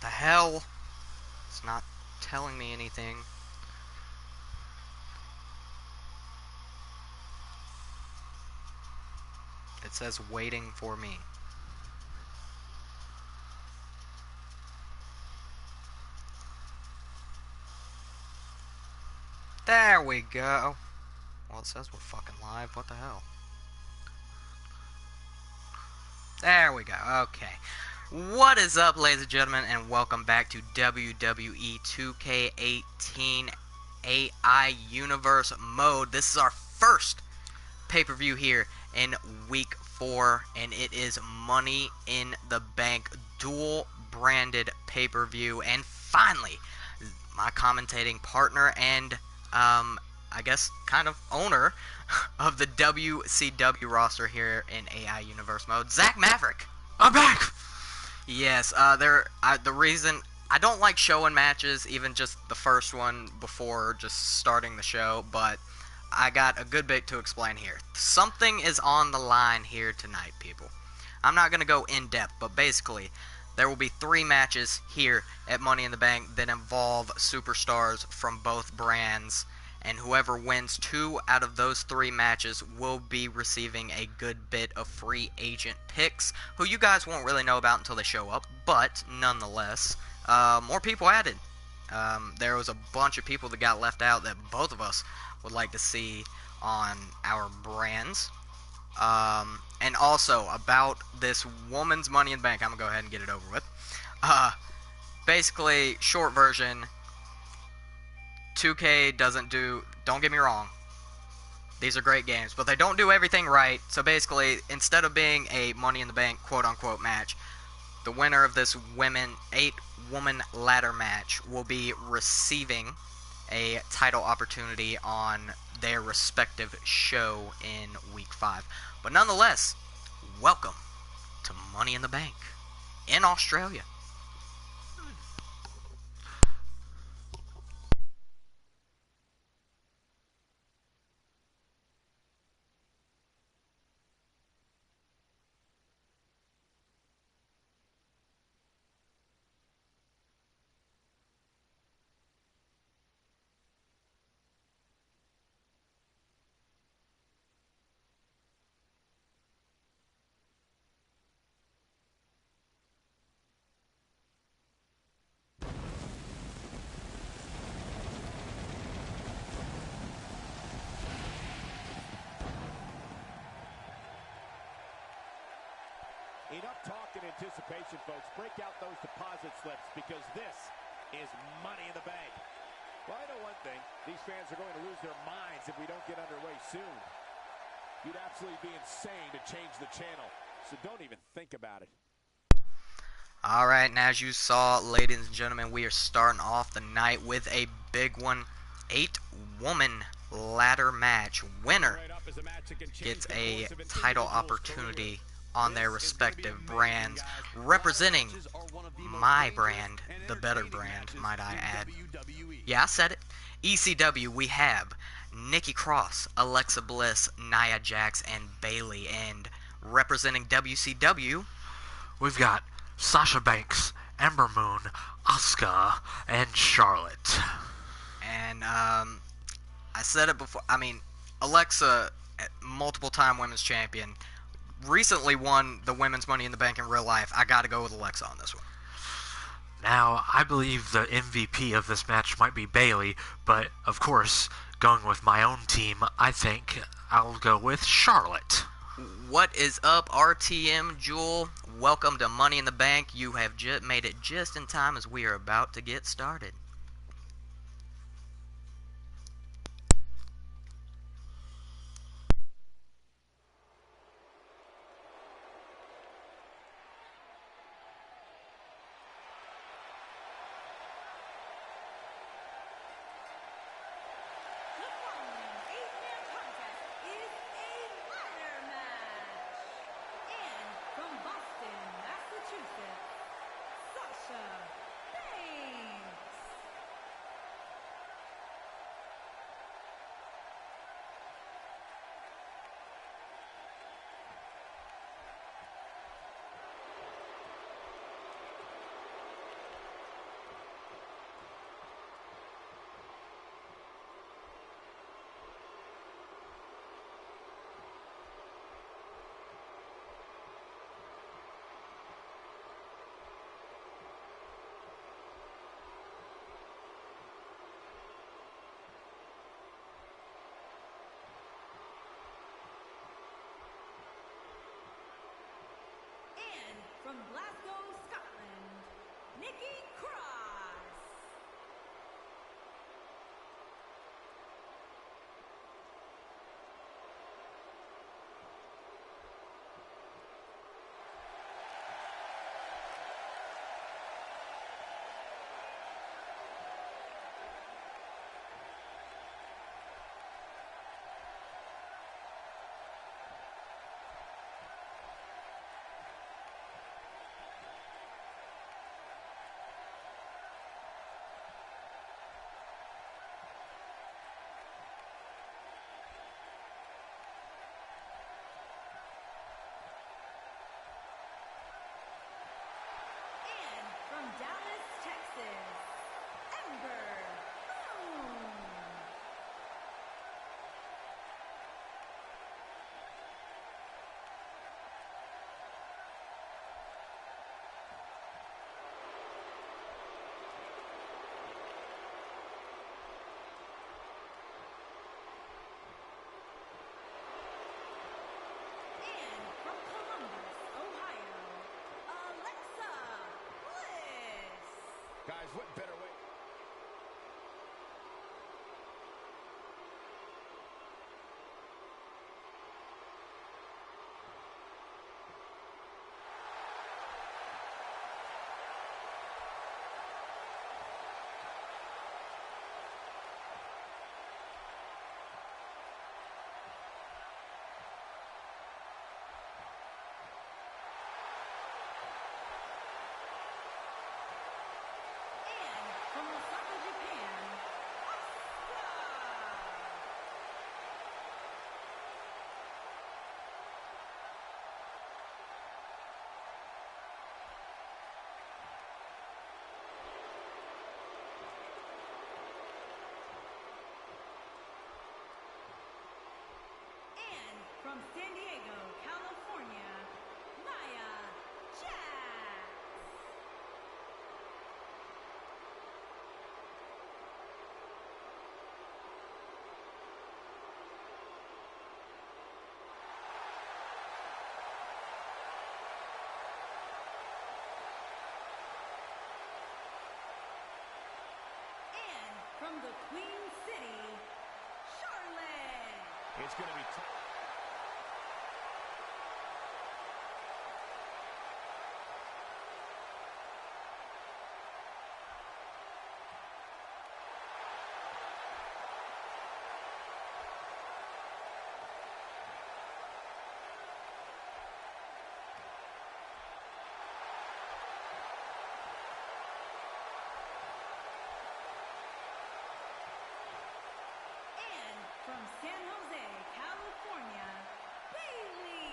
the hell? It's not telling me anything. It says waiting for me. There we go. Well, it says we're fucking live. What the hell? There we go. Okay. What is up, ladies and gentlemen, and welcome back to WWE 2K18 AI Universe Mode. This is our first pay-per-view here in Week 4, and it is Money in the Bank dual branded pay-per-view. And finally, my commentating partner and I guess kind of owner of the WCW roster here in AI Universe Mode, Zach Maverick. I'm back! Yes, the reason I don't like showing matches, even just the first one before just starting the show, but I got a good bit to explain here. Something is on the line here tonight, people. I'm not going to go in depth, but basically, there will be 3 matches here at Money in the Bank that involve superstars from both brands, and whoever wins 2 out of those 3 matches will be receiving a good bit of free agent picks, who you guys won't really know about until they show up, but nonetheless, more people added. There was a bunch of people that got left out that both of us would like to see on our brands. And also, about this woman's Money in the Bank, I'm going to go ahead and get it over with. Basically, short version, 2K doesn't do, don't get me wrong, these are great games, but they don't do everything right. So basically, instead of being a Money in the Bank quote-unquote match, the winner of this 8-woman ladder match will be receiving a title opportunity on their respective show in Week 5. But nonetheless, welcome to Money in the Bank in Australia. Enough talk and anticipation, folks. Break out those deposit slips because this is Money in the Bank. Well, I know one thing. These fans are going to lose their minds if we don't get underway soon. You'd absolutely be insane to change the channel, so don't even think about it. Alright, and as you saw, ladies and gentlemen, we are starting off the night with a big one. 8-woman ladder match. Winner gets a title opportunity on their respective brands, representing my brand, the better brand, might I add. Yeah, I said it. ECW, we have Nikki Cross, Alexa Bliss, Nia Jax, and Bayley. And representing WCW, We've got Sasha Banks, Ember Moon, Asuka, and Charlotte. and I said it before, I mean, Alexa, multiple-time women's champion, recently won the women's Money in the Bank in real life. I gotta go with Alexa on this one. Now, I believe the MVP of this match might be Bayley, but of course, going with my own team, I think I'll go with Charlotte. What is up, RTM Jewel? Welcome to Money in the Bank. You have made it just in time as we are about to get started. from Glasgow, Scotland, Nikki Cross. From Dallas, Texas, Ember Moon. And from Columbus, Ohio, Alexa Bliss. Guys, what better way? And from Osaka, Japan, Asuka. And from San Diego, California, Nia Jax. And from the Queen City, Charlotte. It's going to be tough. And from San Jose, California, Bailey.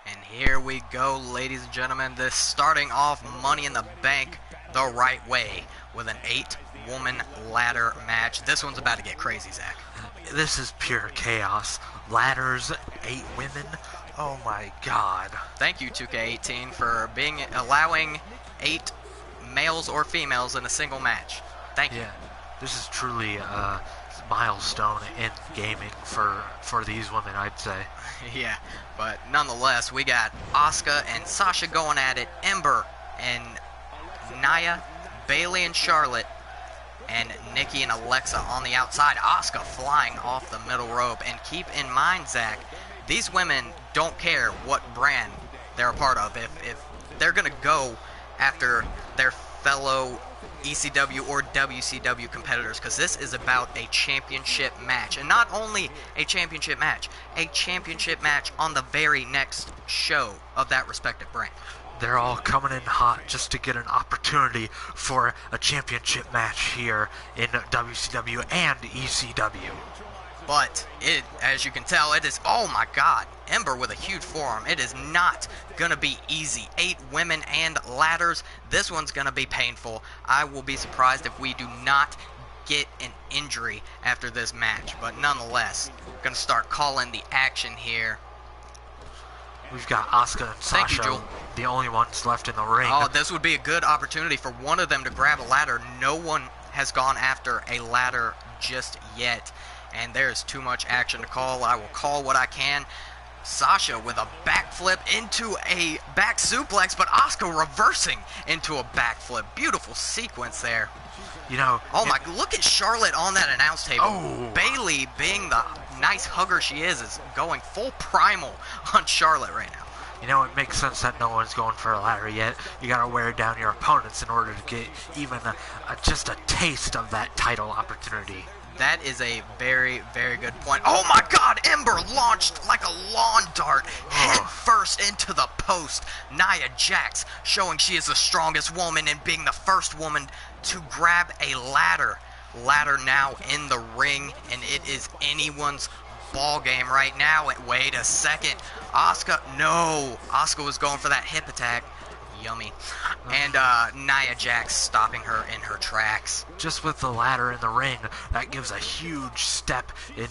And here we go, ladies and gentlemen. This starting off Money in the Bank the right way with an 8-woman ladder match. This one's about to get crazy, Zach. This is pure chaos. Ladders, 8 women. Oh my god. Thank you, 2K18, for allowing 8 males or females in a single match. Thank you. Yeah, this is truly a milestone in gaming for these women, I'd say. Yeah, but nonetheless, we got Asuka and Sasha going at it, Ember and Nia, Bailey and Charlotte, and Nikki and Alexa on the outside. Asuka flying off the middle rope. And keep in mind, Zach, these women don't care what brand they're a part of. If they're going to go after their fellow ECW or WCW competitors, because this is about a championship match. And not only a championship match on the very next show of that respective brand. They're all coming in hot just to get an opportunity for a championship match here in WCW and ECW. But it, as you can tell, it is, oh my god, Ember with a huge forearm. It is not gonna be easy. 8 women and ladders. This one's gonna be painful. I will be surprised if we do not get an injury after this match. But nonetheless, gonna start calling the action here. We've got Asuka and Thank you, Sasha, Joel. the only ones left in the ring. Oh, this would be a good opportunity for one of them to grab a ladder. No one has gone after a ladder just yet. And there's too much action to call. I will call what I can. Sasha with a backflip into a back suplex, but Asuka reversing into a backflip. Beautiful sequence there. You know, oh my, look at Charlotte on that announce table. Oh. Bayley, being the nice hugger she is going full primal on Charlotte right now. You know, it makes sense that no one's going for a ladder yet. You gotta wear down your opponents in order to get even just a taste of that title opportunity. That is a very, very good point. Oh my God, Ember launched like a lawn dart, head first into the post. Nia Jax showing she is the strongest woman and being the first woman to grab a ladder. Ladder now in the ring, and it is anyone's ball game right now. Wait a second. Asuka, no. Asuka was going for that hip attack. Yummy. And Nia Jax stopping her in her tracks. Just with the ladder in the ring, that gives a huge step in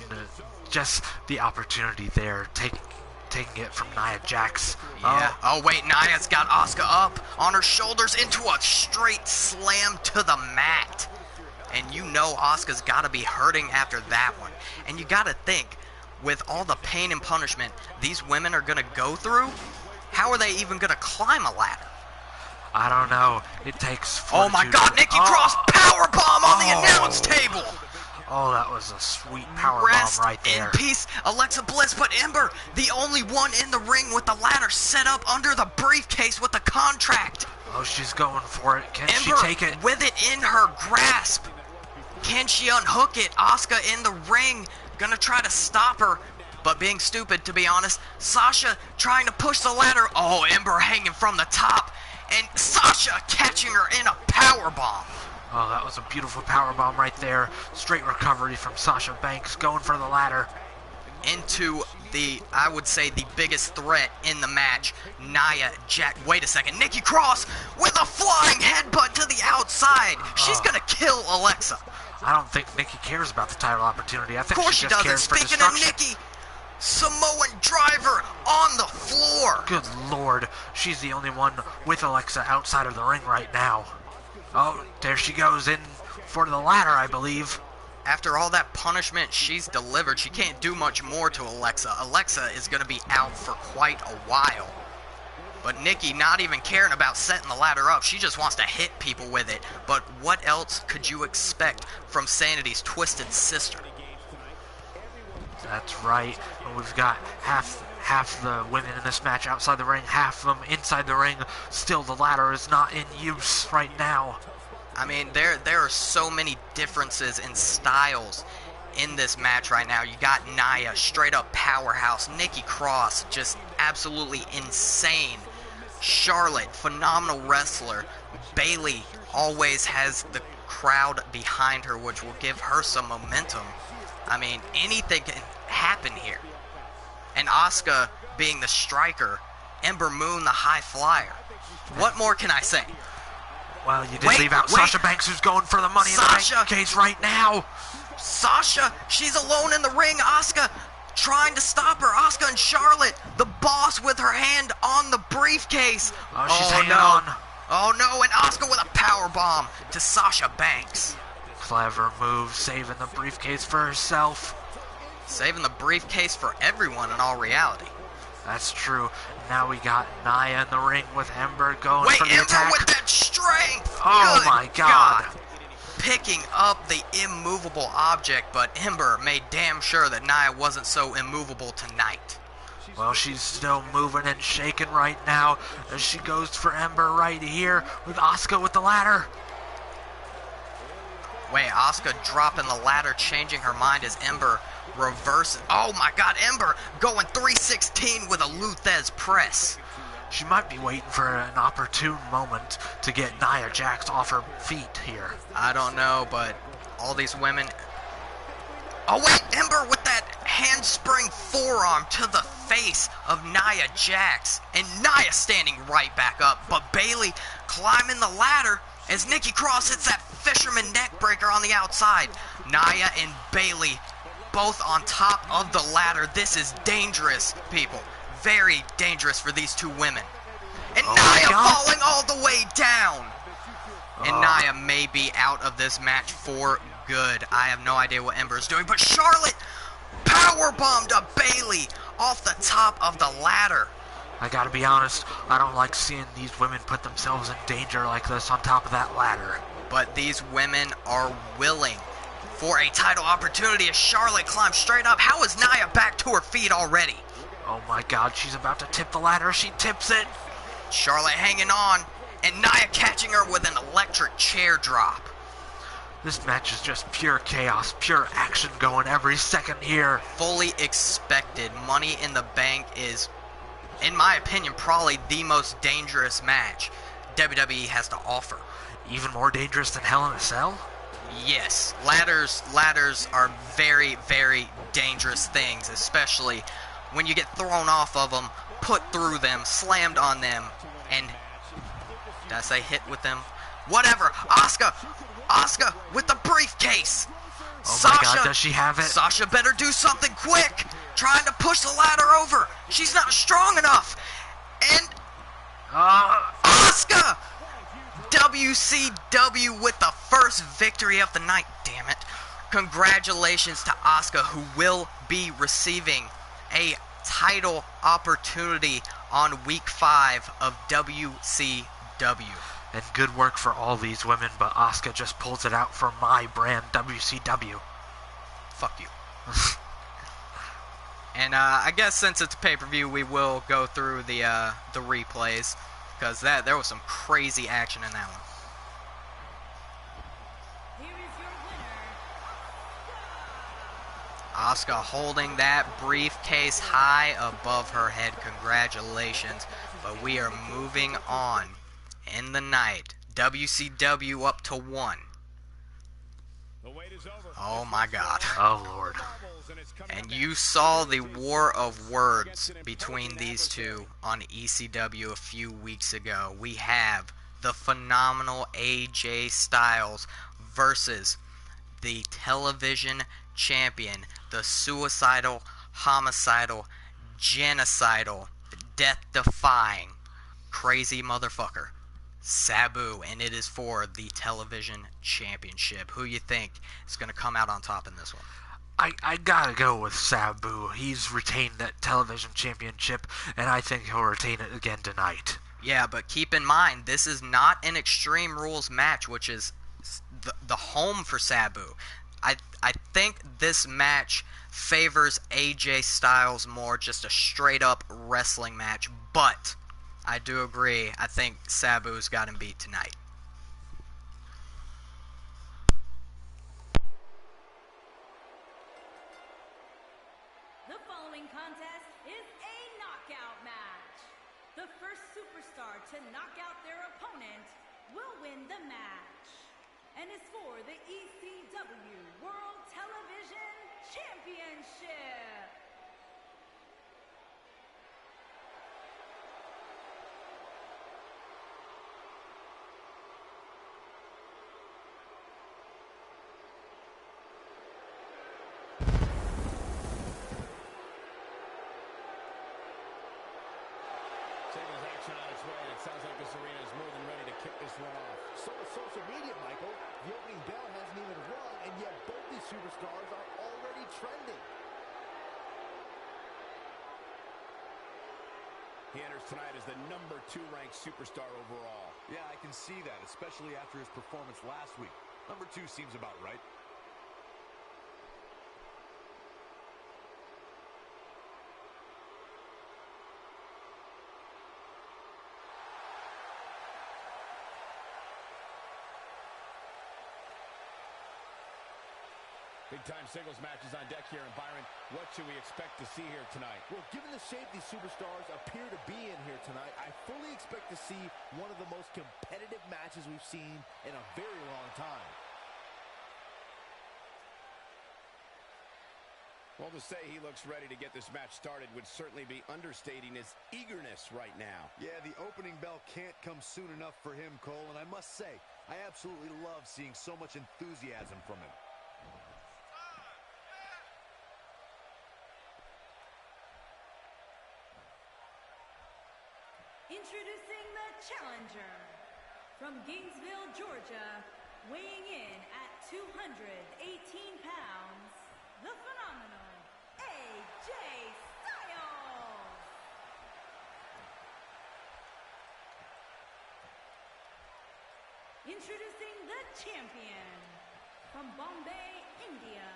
just the opportunity there, taking it from Nia Jax. Yeah. Oh wait, Nia's got Asuka up on her shoulders into a straight slam to the mat. And you know Asuka's got to be hurting after that one. And you got to think, with all the pain and punishment these women are going to go through, how are they even going to climb a ladder? I don't know. It takes fortitude. Oh my God, Nikki Cross powerbomb on the announce table. Oh, that was a sweet powerbomb right there. Rest in peace, Alexa Bliss, but Ember, the only one in the ring with the ladder set up under the briefcase with the contract. Oh, she's going for it. Can Ember, she take it? With it in her grasp. Can she unhook it? Asuka in the ring, gonna try to stop her, but being stupid, to be honest. Sasha trying to push the ladder. Oh, Ember hanging from the top, and Sasha catching her in a powerbomb. Oh, that was a beautiful powerbomb right there. Straight recovery from Sasha Banks, going for the ladder. Into the, I would say, the biggest threat in the match, Nia Jax. Wait a second, Nikki Cross with a flying headbutt to the outside. She's gonna kill Alexa. I don't think Nikki cares about the title opportunity. I think of course she just cares for Speaking destruction. of Nikki, Samoan driver on the floor. Good Lord, she's the only one with Alexa outside of the ring right now. Oh, there she goes in for the ladder, I believe. After all that punishment she's delivered, she can't do much more to Alexa. Alexa is going to be out for quite a while. But Nikki not even caring about setting the ladder up. She just wants to hit people with it. But what else could you expect from Sanity's twisted sister? That's right. And we've got half the women in this match outside the ring, half of them inside the ring. Still, the ladder is not in use right now. I mean, there are so many differences in styles in this match right now. You got Nia, straight up powerhouse. Nikki Cross, just absolutely insane. Charlotte, phenomenal wrestler. Bayley always has the crowd behind her, which will give her some momentum. I mean, anything can happen here. And Asuka being the striker, Ember Moon the high flyer. What more can I say? Well, you did leave out Sasha Banks, who's going for the money in the bank case right now. Sasha, she's alone in the ring. Asuka trying to stop her. Asuka and Charlotte, the boss with her hand on the briefcase. Oh, she's hanging on. Oh no, and Asuka with a powerbomb to Sasha Banks. Clever move, saving the briefcase for herself. Saving the briefcase for everyone in all reality. That's true. Now we got Nia in the ring with Ember going for the attack. Ember with that strength! Oh my God. Picking up the immovable object, but Ember made damn sure that Nia wasn't so immovable tonight. Well, she's still moving and shaking right now as she goes for Ember right here with Asuka with the ladder. Wait, Asuka dropping the ladder, changing her mind as Ember reverses. Oh my God, Ember going 316 with a Luthez press. She might be waiting for an opportune moment to get Nia Jax off her feet here. I don't know, but all these women... Oh wait, Ember with that handspring forearm to the face of Nia Jax. And Nia standing right back up, but Bayley climbing the ladder as Nikki Cross hits that fisherman neckbreaker on the outside. Nia and Bayley both on top of the ladder. This is dangerous, people. Very dangerous for these two women. And Nia falling all the way down. And Nia may be out of this match for good. I have no idea what Ember is doing, but Charlotte powerbomb to Bayley off the top of the ladder. I gotta be honest, I don't like seeing these women put themselves in danger like this on top of that ladder. But these women are willing for a title opportunity as Charlotte climbs straight up. How is Nia back to her feet already? Oh my god, she's about to tip the ladder. She tips it. Charlotte hanging on, and Nia catching her with an electric chair drop. This match is just pure chaos, pure action going every second here. Fully expected. Money in the Bank is, in my opinion, probably the most dangerous match WWE has to offer. Even more dangerous than Hell in a Cell? Yes, ladders are very, very dangerous things, especially when you get thrown off of them, put through them, slammed on them, and did I say hit with them? Whatever. Asuka with the briefcase. Oh my god, does she have it? Sasha better do something quick. Trying to push the ladder over. She's not strong enough. And Asuka! WCW with the first victory of the night. Damn it. Congratulations to Asuka, who will be receiving a title opportunity on week 5 of WCW. And good work for all these women, but Asuka just pulls it out for my brand, WCW. Fuck you. And I guess since it's a pay-per-view, we will go through the replays, because there was some crazy action in that one. Here is your winner, Asuka holding that briefcase high above her head. Congratulations. But we are moving on in the night. WCW up to 1. Oh my god. Oh lord. And you saw the war of words between these two on ECW a few weeks ago. We have the phenomenal AJ Styles versus the television champion, the suicidal, homicidal, genocidal, death-defying, crazy motherfucker, Sabu, and it is for the television championship. Who you think is going to come out on top in this one? I gotta go with Sabu. He's retained that television championship, and I think he'll retain it again tonight. Yeah, but keep in mind, this is not an Extreme Rules match, which is the home for Sabu. I think this match favors AJ Styles more, just a straight-up wrestling match, but I do agree, I think Sabu's got him beat tonight. The following contest is a knockout match. The first superstar to knock out their opponent will win the match and is for the ECW World Television Championship. Singles action on its way, and it sounds like this arena is more than ready to kick this one off. So is social media, Michael. The opening bell hasn't even rung, and yet both these superstars are already trending. He enters tonight as the number 2 ranked superstar overall. Yeah, I can see that, especially after his performance last week. Number 2 seems about right. Big-time singles matches on deck here, and Byron, what should we expect to see here tonight? Well, given the shape these superstars appear to be in here tonight, I fully expect to see one of the most competitive matches we've seen in a very long time. Well, to say he looks ready to get this match started would certainly be understating his eagerness right now. Yeah, the opening bell can't come soon enough for him, Cole, and I must say, I absolutely love seeing so much enthusiasm from him. Introducing the challenger from Gainesville, Georgia, weighing in at 218 pounds, the phenomenal AJ Styles. introducing the champion. From Bombay, India,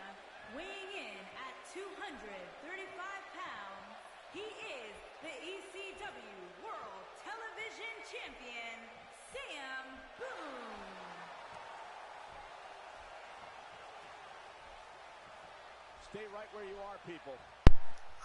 weighing in at 235 pounds, he is the ECW World Television Champion, Sam Boone. Stay right where you are, people.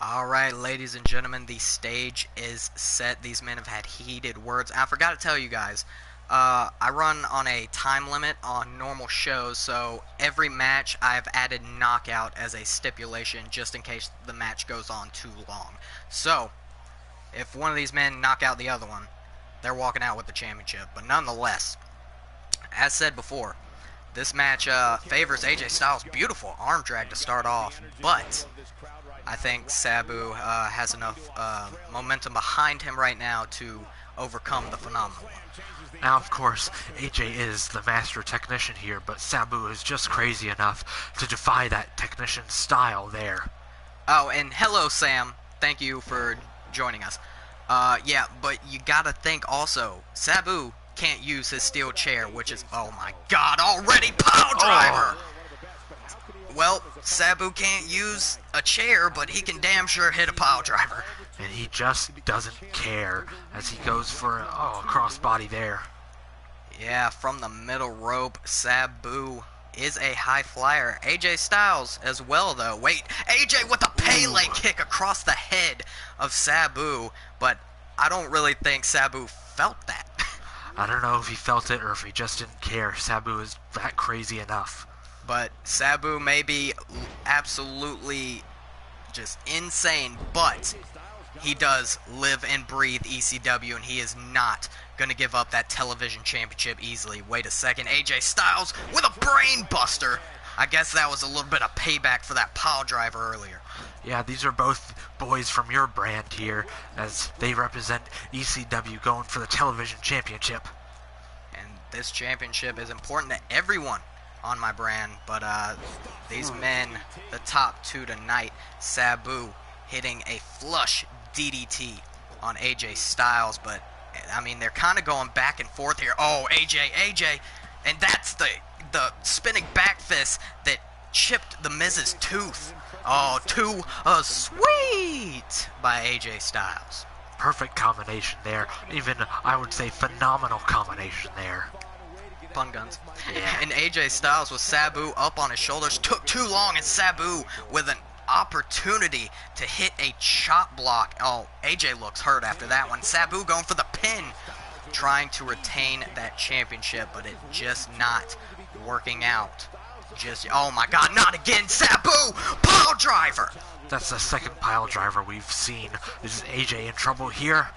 Alright, ladies and gentlemen, the stage is set. These men have had heated words. I forgot to tell you guys, I run on a time limit on normal shows, so every match I've added knockout as a stipulation just in case the match goes on too long. So, if one of these men knock out the other one, they're walking out with the championship. But nonetheless, as said before, this match favors AJ Styles. Beautiful arm drag to start off, but I think Sabu has enough momentum behind him right now to overcome the Phenomenal One. Now, of course, AJ is the master technician here, but Sabu is just crazy enough to defy that technician's style there. Oh, and hello, Sam. Thank you for joining us. Yeah, but you gotta think also, Sabu can't use his steel chair, which is, oh my god, already pile driver! Well, Sabu can't use a chair, but he can damn sure hit a pile driver. And he just doesn't care as he goes for a crossbody there. Yeah, from the middle rope, Sabu is a high flyer. AJ Styles as well, though. Wait, AJ with a Pele kick across the head of Sabu, but I don't really think Sabu felt that. I don't know if he felt it or if he just didn't care. Sabu is that crazy enough. But Sabu may be absolutely just insane, but he does live and breathe ECW, and he is not going to give up that television championship easily. Wait a second, AJ Styles with a brain buster. I guess that was a little bit of payback for that pile driver earlier. Yeah, these are both boys from your brand here, as they represent ECW going for the television championship. And this championship is important to everyone on my brand, but these men, the top two tonight, Sabu hitting a flush DDT on AJ Styles, but I mean, they're kind of going back and forth here. Oh, AJ, and that's the spinning back fist that chipped the Miz's tooth. Oh, too sweet by AJ Styles. Perfect combination there. Even, I would say, phenomenal combination there. Pun guns. Yeah. And AJ Styles with Sabu up on his shoulders. Took too long, and Sabu with an opportunity to hit a chop block. Oh, AJ looks hurt after that one. Sabu going for the pin, trying to retain that championship, but it just not working out. Oh my god, not again, Sabu! Pile driver! That's the second pile driver we've seen. Is AJ in trouble here?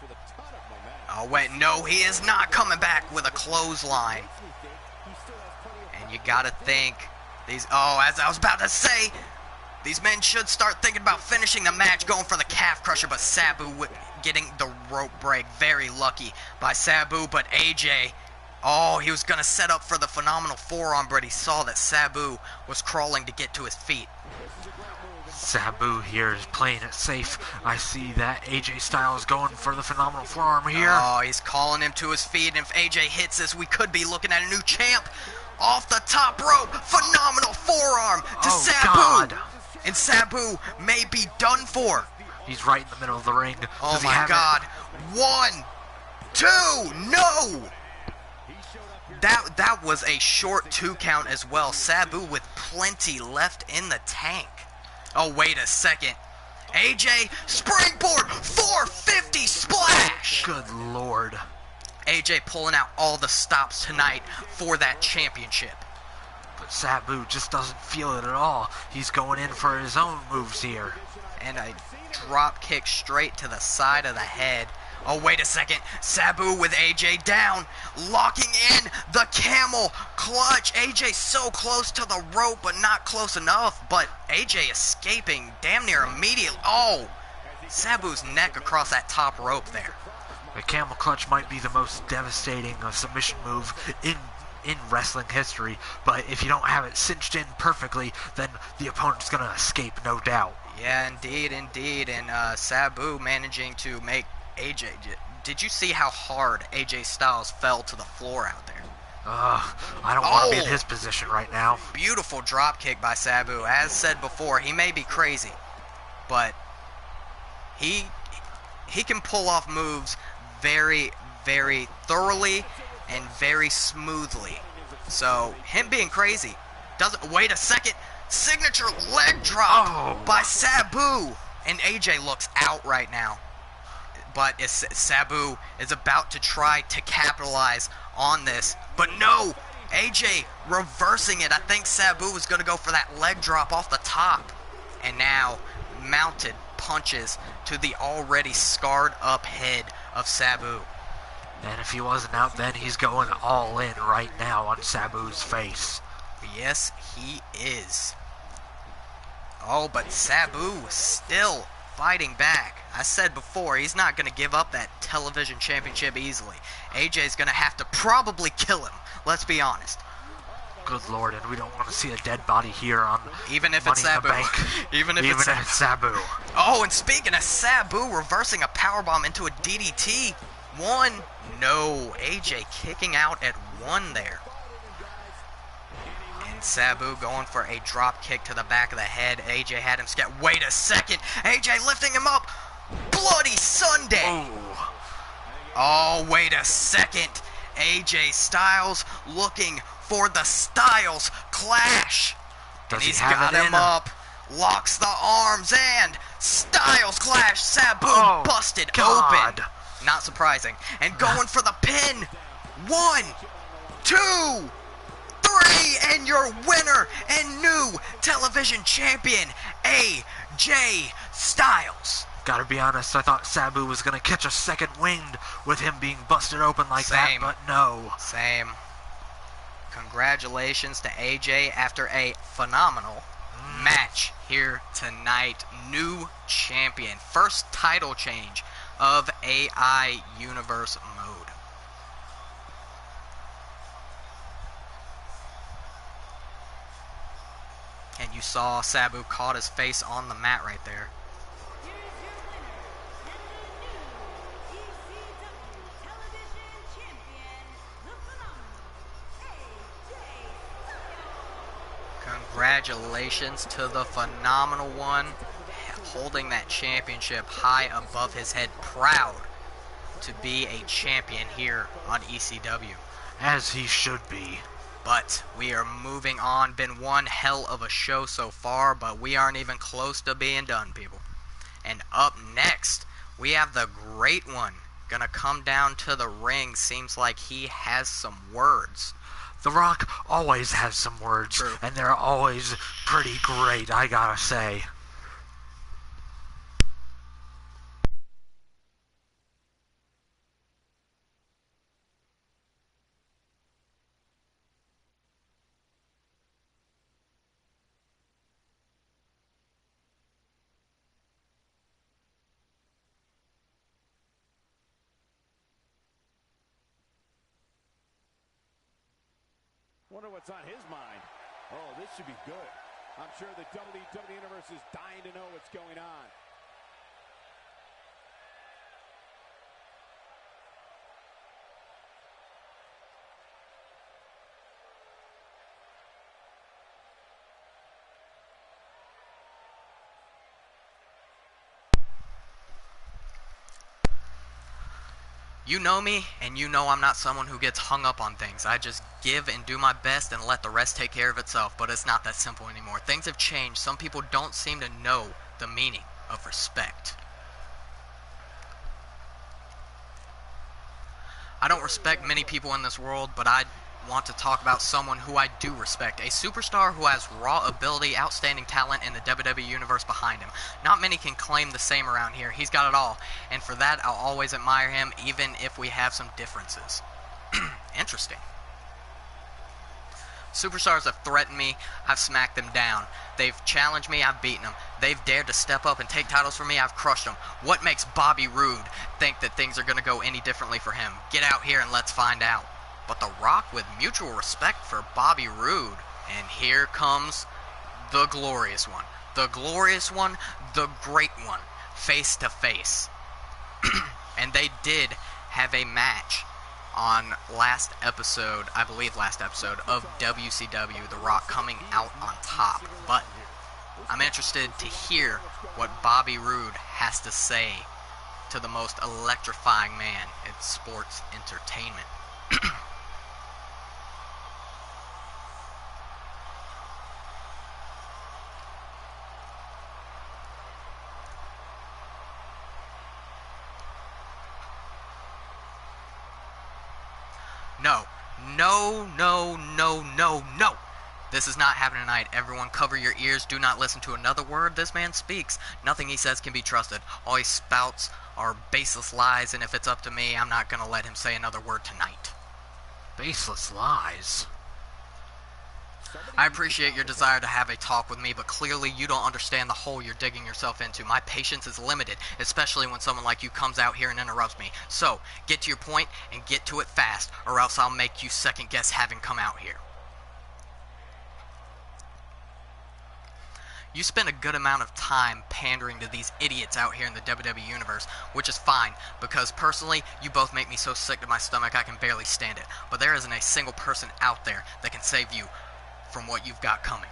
Oh wait, no, he is not coming back with a clothesline. And you gotta think, as I was about to say, these men should start thinking about finishing the match, going for the calf crusher, but Sabu getting the rope break. Very lucky by Sabu, but AJ, he was going to set up for the phenomenal forearm, but he saw that Sabu was crawling to get to his feet. Sabu here is playing it safe. I see that AJ Styles going for the phenomenal forearm here. Oh, he's calling him to his feet, and if AJ hits this, we could be looking at a new champ. Off the top rope, phenomenal forearm to Sabu. God. And Sabu may be done for. He's right in the middle of the ring. Oh my god. 1, 2, no! That was a short 2 count as well. Sabu with plenty left in the tank. Oh, wait a second. AJ, springboard, 450 splash! Good lord. AJ pulling out all the stops tonight for that championship. But Sabu just doesn't feel it at all. He's going in for his own moves here. And a drop kick straight to the side of the head. Oh, wait a second. Sabu with AJ down. Locking in the camel clutch. AJ so close to the rope, but not close enough. But AJ escaping damn near immediately. Oh, Sabu's neck across that top rope there. The camel clutch might be the most devastating submission move in wrestling history, but if you don't have it cinched in perfectly, then the opponent's going to escape, no doubt. Yeah, indeed. And Sabu managing to make AJ... Did you see how hard AJ Styles fell to the floor out there? I don't want to be in his position right now. Beautiful drop kick by Sabu. As said before, he may be crazy, but he can pull off moves very, very thoroughly and very smoothly. So him being crazy doesn't. Wait a second. Signature leg drop by Sabu, and AJ looks out right now. But Sabu is about to try to capitalize on this. But no, AJ reversing it. I think Sabu was going to go for that leg drop off the top. And now mounted punches to the already scarred up head of Sabu. And if he wasn't out then, he's going all in right now on Sabu's face. Yes, he is. Oh, but Sabu still fighting back. I said before, he's not going to give up that television championship easily. AJ's going to have to probably kill him. Let's be honest. Good Lord, and we don't want to see a dead body here on even if Money it's Sabu. in the Bank. Even if it's Sabu. Oh, and speaking of Sabu reversing a powerbomb into a DDT. One. No. AJ kicking out at one there. Sabu going for a drop kick to the back of the head. AJ had him scared. Wait a second. AJ lifting him up. Bloody Sunday. Oh, wait a second. AJ Styles looking for the Styles Clash. And he's got him up. Locks the arms and Styles Clash. Sabu busted open. Not surprising. And going for the pin. 1, 2, 3, and your winner and new television champion, AJ Styles. Gotta be honest, I thought Sabu was gonna catch a second wind with him being busted open like that, but no. Same. Congratulations to AJ after a phenomenal match here tonight. New champion. First title change of AI Universe mode. And you saw Sabu caught his face on the mat right there. Here's your winner, and the new ECW Television Champion, the phenomenal AJ Styles. Congratulations to the phenomenal one, holding that championship high above his head, proud to be a champion here on ECW. As he should be. But we are moving on. Been one hell of a show so far, but we aren't even close to being done, people. And up next, we have the Great One gonna come down to the ring. Seems like he has some words. The Rock always has some words, True. And they're always pretty great, I gotta say. Wonder what's on his mind. Oh, this should be good. I'm sure the WWE Universe is dying to know what's going on. You know me, and you know I'm not someone who gets hung up on things. I just give and do my best and let the rest take care of itself, but it's not that simple anymore. Things have changed. Some people don't seem to know the meaning of respect. I don't respect many people in this world, but I want to talk about someone who I do respect. A superstar who has raw ability, outstanding talent, and the WWE Universe behind him. Not many can claim the same around here. He's got it all. And for that, I'll always admire him, even if we have some differences. Interesting. Superstars have threatened me, I've smacked them down. They've challenged me, I've beaten them. They've dared to step up and take titles from me, I've crushed them. What makes Bobby Roode think that things are going to go any differently for him? Get out here and let's find out. But The Rock with mutual respect for Bobby Roode. And here comes the glorious one. The glorious one, the great one, face to face. And they did have a match on last episode, I believe last episode, of WCW, The Rock coming out on top. But I'm interested to hear what Bobby Roode has to say to the most electrifying man in sports entertainment. No. No, no, no, no, no. This is not happening tonight. Everyone cover your ears. Do not listen to another word this man speaks. Nothing he says can be trusted. All he spouts are baseless lies, and if it's up to me, I'm not going to let him say another word tonight. Baseless lies? I appreciate your desire to have a talk with me, but clearly you don't understand the hole you're digging yourself into. My patience is limited, especially when someone like you comes out here and interrupts me. So, get to your point and get to it fast, or else I'll make you second guess having come out here. You spend a good amount of time pandering to these idiots out here in the WWE Universe, which is fine, because personally, you both make me so sick to my stomach I can barely stand it. But there isn't a single person out there that can save you from what you've got coming.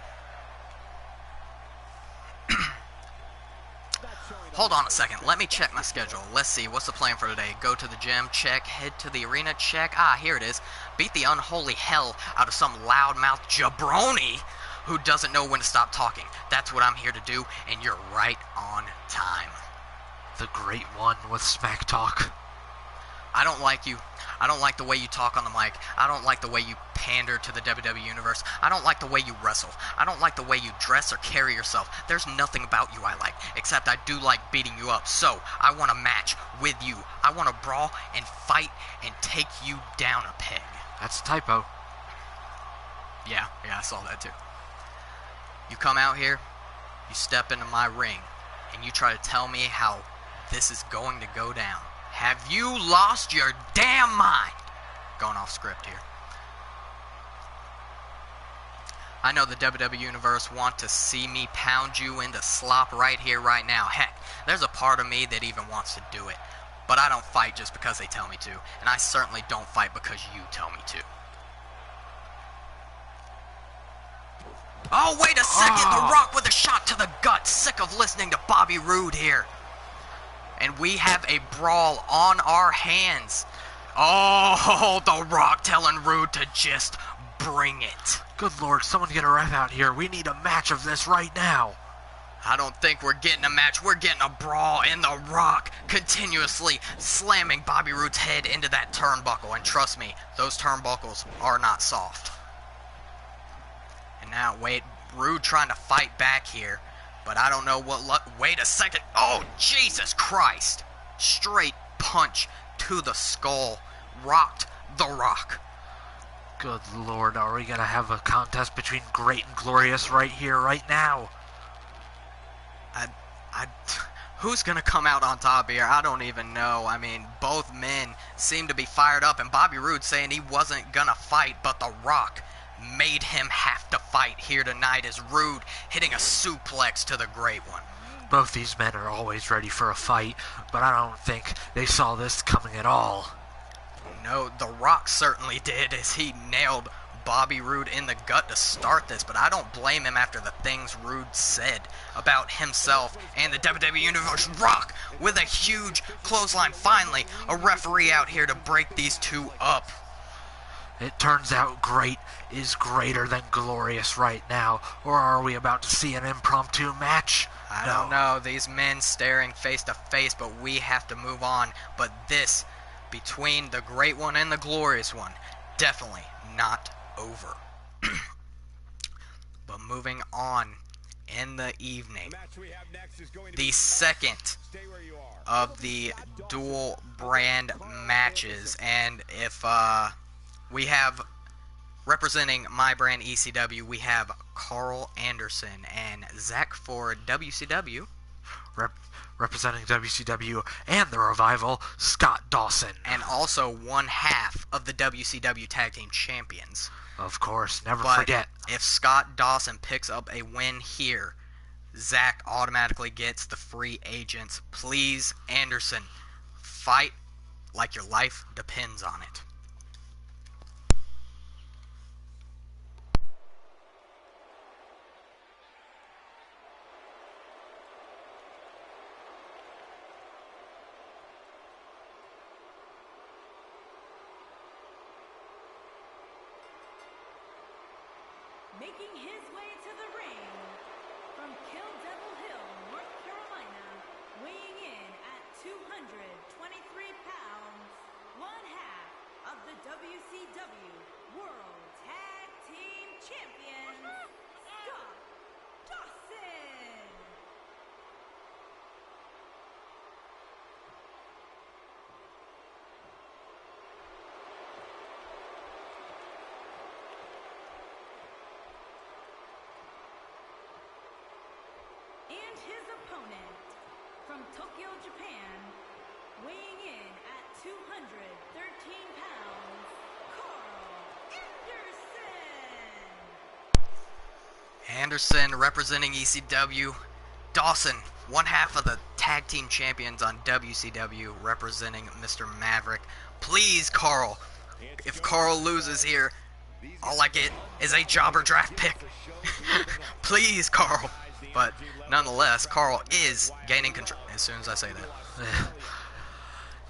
Hold on a second, let me check my schedule. Let's see, what's the plan for today? Go to the gym, check. Head to the arena, check. Ah, here it is. Beat the unholy hell out of some loudmouth jabroni who doesn't know when to stop talking. That's what I'm here to do, and you're right on time. The great one with smack talk. I don't like you. I don't like the way you talk on the mic. I don't like the way you pander to the WWE Universe. I don't like the way you wrestle. I don't like the way you dress or carry yourself. There's nothing about you I like, except I do like beating you up. So, I want a match with you. I want to brawl and fight and take you down a peg. That's a typo. Yeah, I saw that too. You come out here, you step into my ring, and you try to tell me how this is going to go down. Have you lost your damn mind? Going off script here. I know the WWE Universe want to see me pound you into slop right here, right now. Heck, there's a part of me that even wants to do it. But I don't fight just because they tell me to. And I certainly don't fight because you tell me to. Oh, wait a second! The Rock with a shot to the gut. Sick of listening to Bobby Roode here. And we have a brawl on our hands. Oh, The Rock telling Roode to just bring it. Good Lord, someone get a ref out here. We need a match of this right now. I don't think we're getting a match. We're getting a brawl, and The Rock continuously slamming Bobby Roode's head into that turnbuckle. And trust me, those turnbuckles are not soft. And now, wait, Roode trying to fight back here. But I don't know what luck. Wait a second. Oh, Jesus Christ. Straight punch to the skull. Rocked The Rock. Good Lord, are we going to have a contest between Great and Glorious right here, right now? Who's going to come out on top here? I don't even know. I mean, both men seem to be fired up. And Bobby Roode saying he wasn't going to fight, but The Rock made him have to fight here tonight as Roode hitting a suplex to the Great One. Both these men are always ready for a fight, but I don't think they saw this coming at all. No, The Rock certainly did as he nailed Bobby Roode in the gut to start this, but I don't blame him after the things Roode said about himself and the WWE Universe. Rock with a huge clothesline. Finally, a referee out here to break these two up. It turns out Great is greater than Glorious right now, or are we about to see an impromptu match? I don't know. These men staring face to face, but we have to move on. But this, between the Great One and the Glorious One, definitely not over. But moving on in the evening, the second of the dual brand matches, and if we have representing my brand ECW, we have Carl Anderson and Zach for WCW. Representing WCW and the Revival, Scott Dawson. And also one half of the WCW Tag Team Champions. Of course, never but forget. If Scott Dawson picks up a win here, Zach automatically gets the free agents. Please, Anderson, fight like your life depends on it. Making his way to the ring from Kill Devil Hill, North Carolina, weighing in at 223 pounds, one half of the WCW World Tag Team Champions, Scott Dawson. And his opponent from Tokyo, Japan, weighing in at 213 pounds, Carl Anderson. Anderson representing ECW. Dawson, one half of the tag team champions on WCW, representing Mr. Maverick. Please, Carl, if Carl loses here, all I get is a jobber draft pick. Please, Carl. But nonetheless, Carl is gaining control as soon as I say that.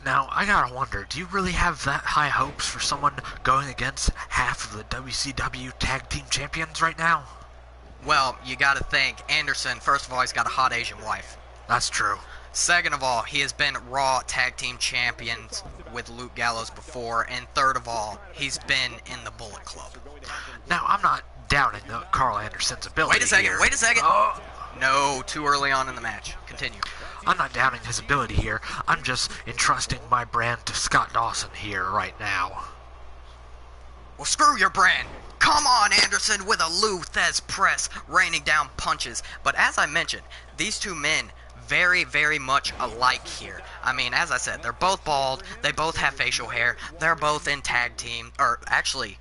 Now, I gotta wonder, do you really have that high hopes for someone going against half of the WCW Tag Team Champions right now? Well, you gotta think, Anderson, first of all, he's got a hot Asian wife. That's true. Second of all, he has been Raw Tag Team Champions with Luke Gallows before. And third of all, he's been in the Bullet Club. Now, I'm not doubting Carl Anderson's ability Wait a second, here. wait a second! Oh. No, too early on in the match. Continue. I'm not doubting his ability here. I'm just entrusting my brand to Scott Dawson here right now. Well, screw your brand. Come on, Anderson, with a Lou Thez press, raining down punches. But as I mentioned, these two men, very, very much alike here. I mean, as I said, they're both bald, they both have facial hair, they're both in tag team, or actually,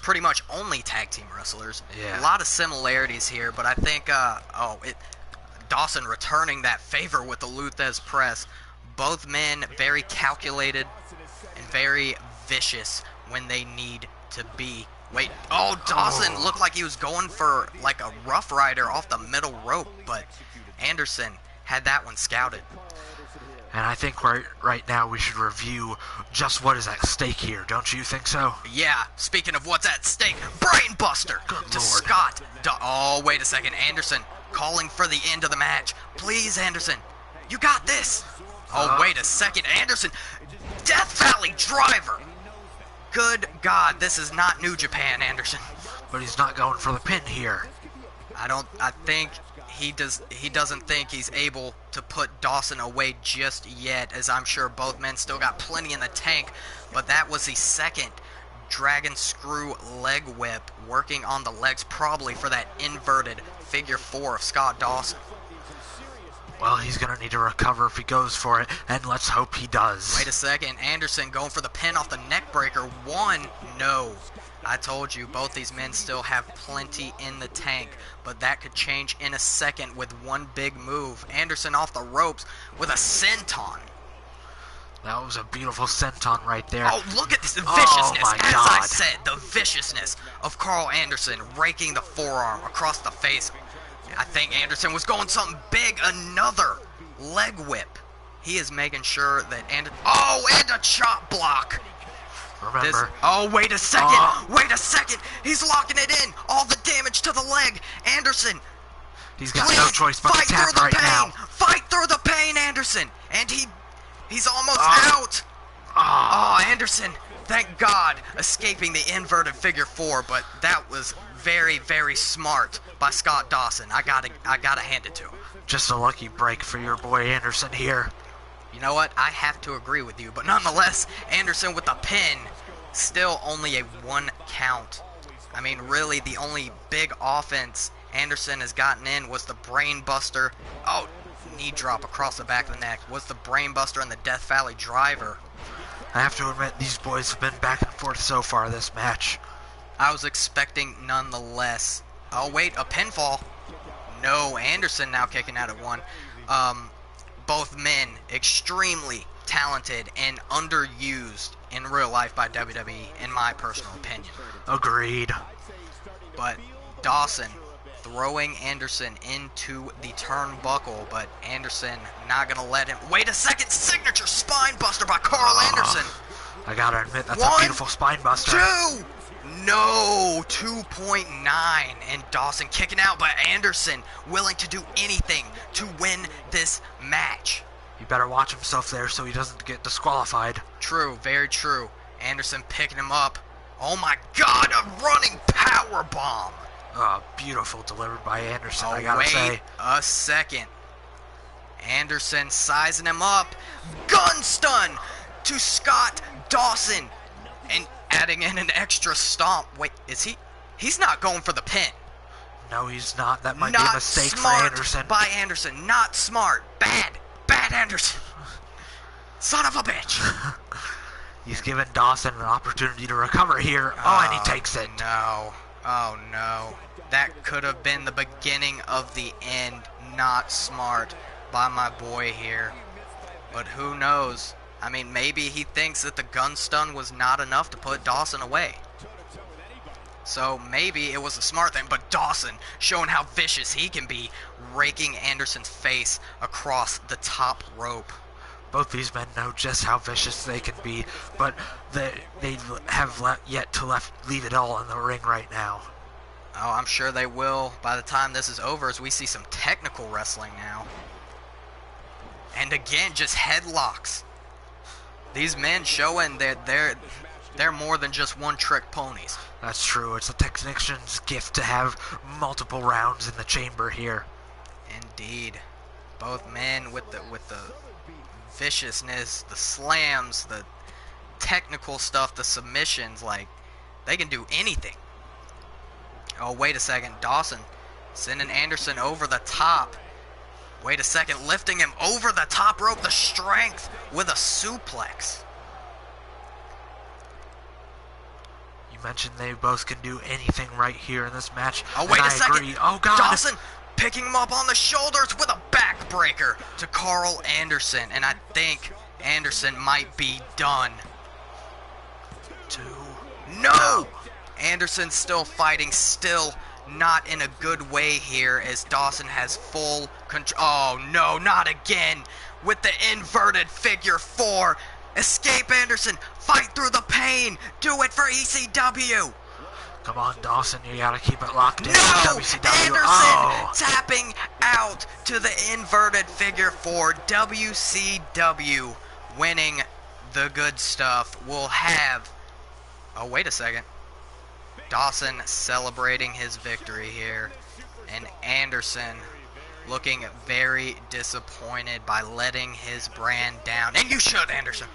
pretty much only tag team wrestlers. Yeah. A lot of similarities here, but I think, Dawson returning that favor with the Lou Thez press. Both men very calculated and very vicious when they need to be. Wait, Dawson looked like he was going for like a Rough Rider off the middle rope, but Anderson had that one scouted. And I think right now we should review just what is at stake here, don't you think so? Yeah, speaking of what's at stake, Brain Buster Good to Lord. Scott. Oh, wait a second, Anderson calling for the end of the match. Please, Anderson, you got this. Oh, wait a second, Anderson, Death Valley Driver. Good God, this is not New Japan, Anderson. But he's not going for the pin here. I think he doesn't think he's able to put Dawson away just yet, as I'm sure both men still got plenty in the tank. But that was the second dragon screw leg whip, working on the legs probably for that inverted figure four of Scott Dawson. Well, he's going to need to recover if he goes for it, and let's hope he does. Wait a second, Anderson going for the pin off the neck breaker. One, no. I told you, both these men still have plenty in the tank, but that could change in a second with one big move. Anderson off the ropes with a senton. That was a beautiful senton right there. Oh, look at this viciousness. my As I God. said, the viciousness of Carl Anderson raking the forearm across the face. I think Anderson was going something big. Another leg whip. He is making sure that and a chop block. Remember, Wait a second. Wait a second. He's locking it in. All the damage to the leg. Anderson. he's got Please, no choice but to fight tap through the right pain. now. Fight through the pain, Anderson. And he's almost out. Anderson, thank God, escaping the inverted figure four, but that was very, very smart by Scott Dawson. I gotta hand it to him. Just a lucky break for your boy Anderson here. You know what? I have to agree with you, but nonetheless, Anderson with the pin, still only a 1 count. I mean, really, the only big offense Anderson has gotten in was the Brain Buster. Oh, knee drop across the back of the neck. Was the Brain Buster and the Death Valley Driver. I have to admit, these boys have been back and forth so far this match. I was expecting nonetheless. Oh, wait, a pinfall. No, Anderson now kicking out at one. Both men extremely talented and underused in real life by WWE, in my personal opinion. Agreed. But Dawson throwing Anderson into the turnbuckle, but Anderson not going to let him. Wait a second, signature spine buster by Carl Anderson. I gotta admit, that's One, a beautiful spine buster. 2! No! 2.9. And Dawson kicking out, but Anderson willing to do anything to win this match. He better watch himself there so he doesn't get disqualified. True, very true. Anderson picking him up. Oh my god, a running power bomb! Beautiful delivered by Anderson, Oh, I gotta wait say. a second. Anderson sizing him up. Gun stun to Scott Dawson. And adding in an extra stomp. Wait, is he? He's not going for the pin. No, he's not. That might be a Not mistake for smart Anderson. by Anderson. Not smart. Bad. Bad Anderson. Son of a bitch. He's given Dawson an opportunity to recover here. Oh, and he takes it. No. Oh, no. That could have been the beginning of the end. Not smart by my boy here. But who knows? I mean, maybe he thinks that the gun stun was not enough to put Dawson away. So maybe it was a smart thing, but Dawson showing how vicious he can be, raking Anderson's face across the top rope. Both these men know just how vicious they can be, but they have yet to leave it all in the ring right now. Oh, I'm sure they will by the time this is over, as we see some technical wrestling now. And again, just headlocks. These men showing that they're more than just one-trick ponies. That's true. It's a technician's gift to have multiple rounds in the chamber here. Indeed. Both men with the viciousness, the slams, the technical stuff, the submissions, like, they can do anything. Oh, wait a second. Dawson sending Anderson over the top. Wait a second. Lifting him over the top rope. The strength with a suplex. You mentioned they both can do anything right here in this match. Oh, wait a second. Agree. Oh, God. Dawson picking him up on the shoulders with a backbreaker to Carl Anderson. And I think Anderson might be done. 2. No! Anderson's still fighting, still not in a good way here, as Dawson has full control. Oh, no, not again. With the inverted figure 4. Escape, Anderson. Fight through the pain. Do it for ECW. Come on, Dawson. You gotta keep it locked in. No! WCW. Anderson Oh. tapping out to the inverted figure 4. WCW winning the good stuff. We'll have... Oh, wait a second. Dawson celebrating his victory here. And Anderson looking very disappointed by letting his brand down. And you should, Anderson.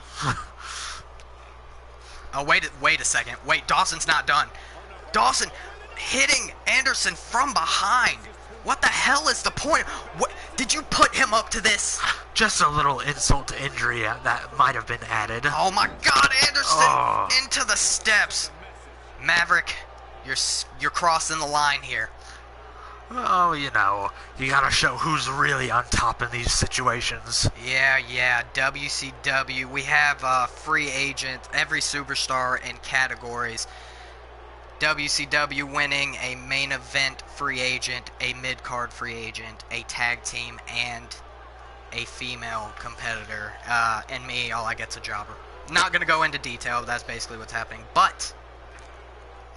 Oh, wait a second. Wait, Dawson's not done. Dawson hitting Anderson from behind. What the hell is the point? What, did you put him up to this? Just a little insult to injury that might have been added. Oh my God, Anderson into the steps. Maverick, you're crossing the line here. Oh, you know, you gotta show who's really on top in these situations. Yeah, WCW. We have free agent, every superstar in categories. WCW winning a main event free agent, a mid-card free agent, a tag team, and a female competitor. And me, all I get's a jobber. Not going to go into detail, but that's basically what's happening. But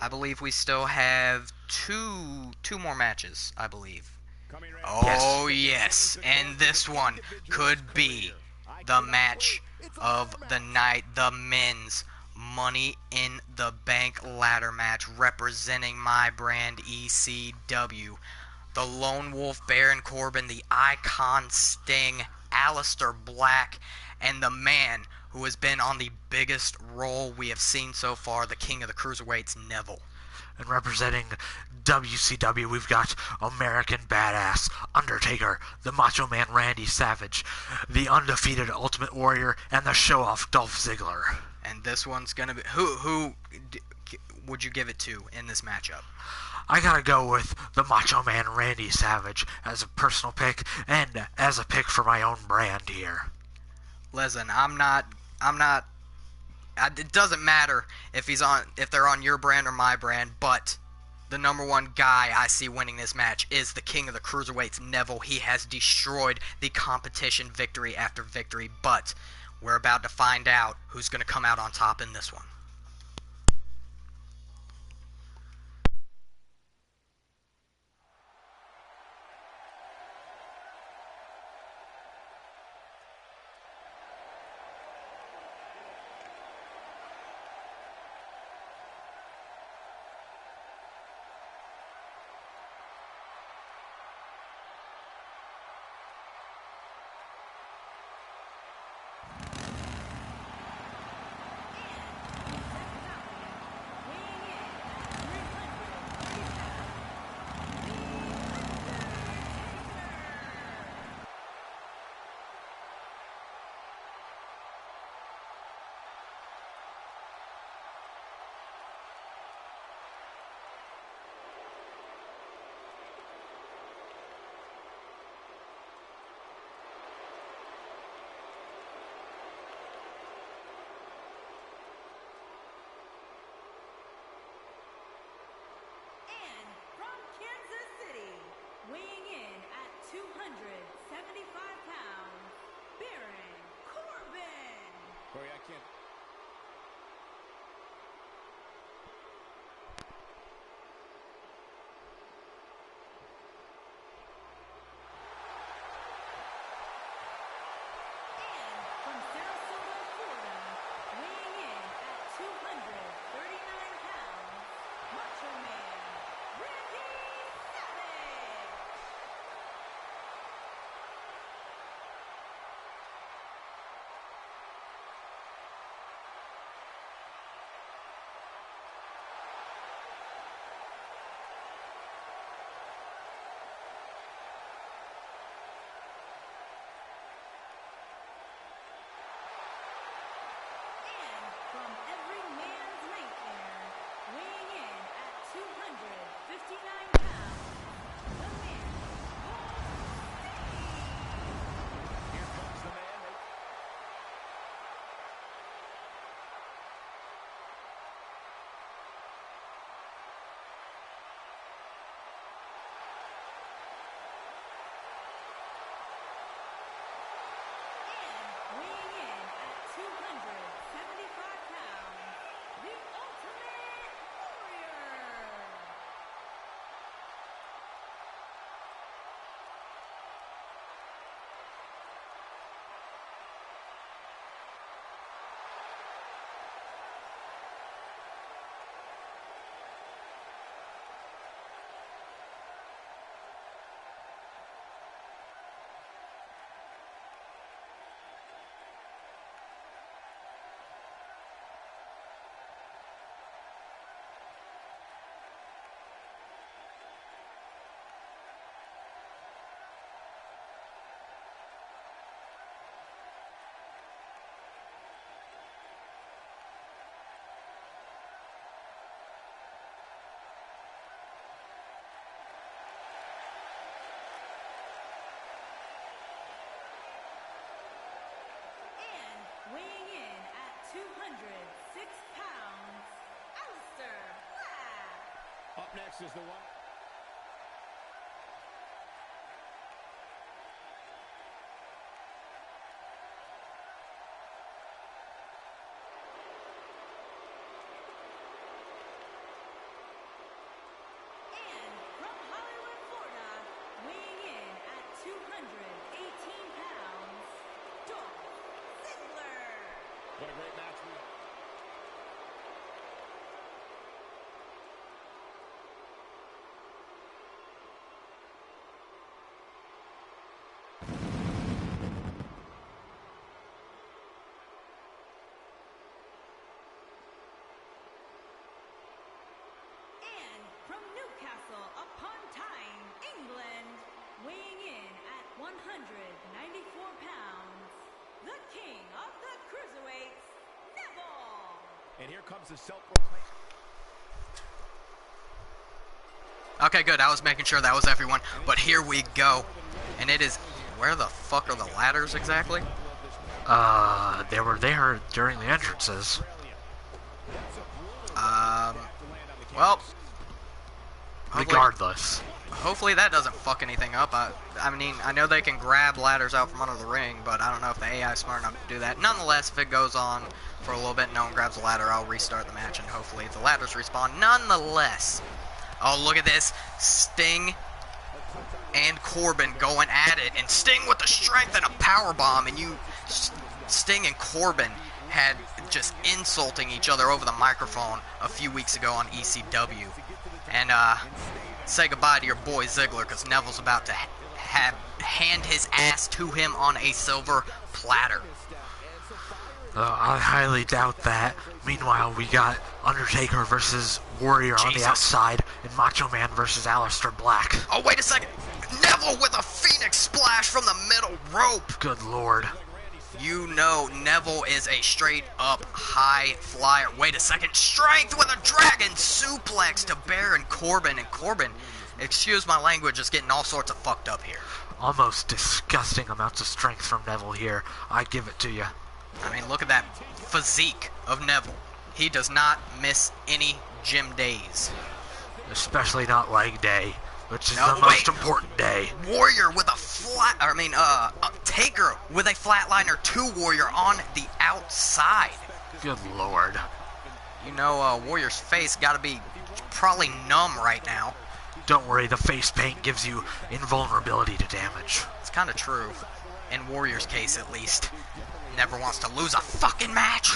I believe we still have two more matches, I believe. Oh, yes. And this one could be the match of the night, the men's Money in the Bank ladder match representing my brand ECW. The Lone Wolf Baron Corbin, the Icon Sting, Aleister Black, and the man who has been on the biggest role we have seen so far, the King of the Cruiserweights, Neville. And representing WCW, we've got American Badass, Undertaker, the Macho Man Randy Savage, the undefeated Ultimate Warrior, and the show-off Dolph Ziggler. And this one's going to be... Who would you give it to in this matchup? I gotta go with the Macho Man Randy Savage as a personal pick and as a pick for my own brand here. Listen, I'm not... It doesn't matter if they're on your brand or my brand, but the number one guy I see winning this match is the King of the Cruiserweights, Neville. He has destroyed the competition victory after victory, but We're about to find out who's going to come out on top in this one. Weighing in at 275 pounds, Baron Corbin. Corey, I can't. And from Sarasota, Florida, weighing in at 239 pounds, Macho Man, Randy Savage. And from every man's nightmare, weighing in at 259 pounds, the man, Here comes the man. and weighing in at 275 pounds, the Ultimate Warrior. And weighing in at 206 pounds, Aleister Black. Up next is the one. And from Hollywood, Florida, weighing in at 218 pounds, Dolph Ziggler. What a great match. And from Newcastle upon Tyne, England, weighing in at 194 pounds, the king of the cruiserweights, Neville. And here comes the self-proclaimed. Okay, good. I was making sure that was everyone. But here we go. And it is... Where the fuck are the ladders exactly? They were there during the entrances. Well... hopefully- Regardless. hopefully that doesn't fuck anything up. I mean, I know they can grab ladders out from under the ring, but I don't know if the AI is smart enough to do that. Nonetheless, if it goes on for a little bit and no one grabs the ladder, I'll restart the match, and hopefully the ladders respawn. Nonetheless, oh, look at this. Sting and Corbin going at it, and Sting with the strength and a power bomb, and Sting and Corbin had just insulting each other over the microphone a few weeks ago on ECW. And say goodbye to your boy Ziggler, because Neville's about to hand his ass to him on a silver platter. I highly doubt that. Meanwhile, we got Undertaker versus Warrior on the outside, and Macho Man versus Aleister Black. Oh, wait a second. Neville with a Phoenix splash from the middle rope. Good lord. You know Neville is a straight-up high flyer. Wait a second. Strength with a dragon suplex to Baron Corbin. And Corbin, excuse my language, is getting all sorts of fucked up here. Almost disgusting amounts of strength from Neville here. I give it to you. I mean, look at that physique of Neville. He does not miss any gym days. Especially not leg day, which is the most important day. Warrior with a Taker with a flatliner to Warrior on the outside. Good lord. You know, Warrior's face gotta be probably numb right now. Don't worry, the face paint gives you invulnerability to damage. It's kinda true. In Warrior's case, at least. Never wants to lose a fucking match.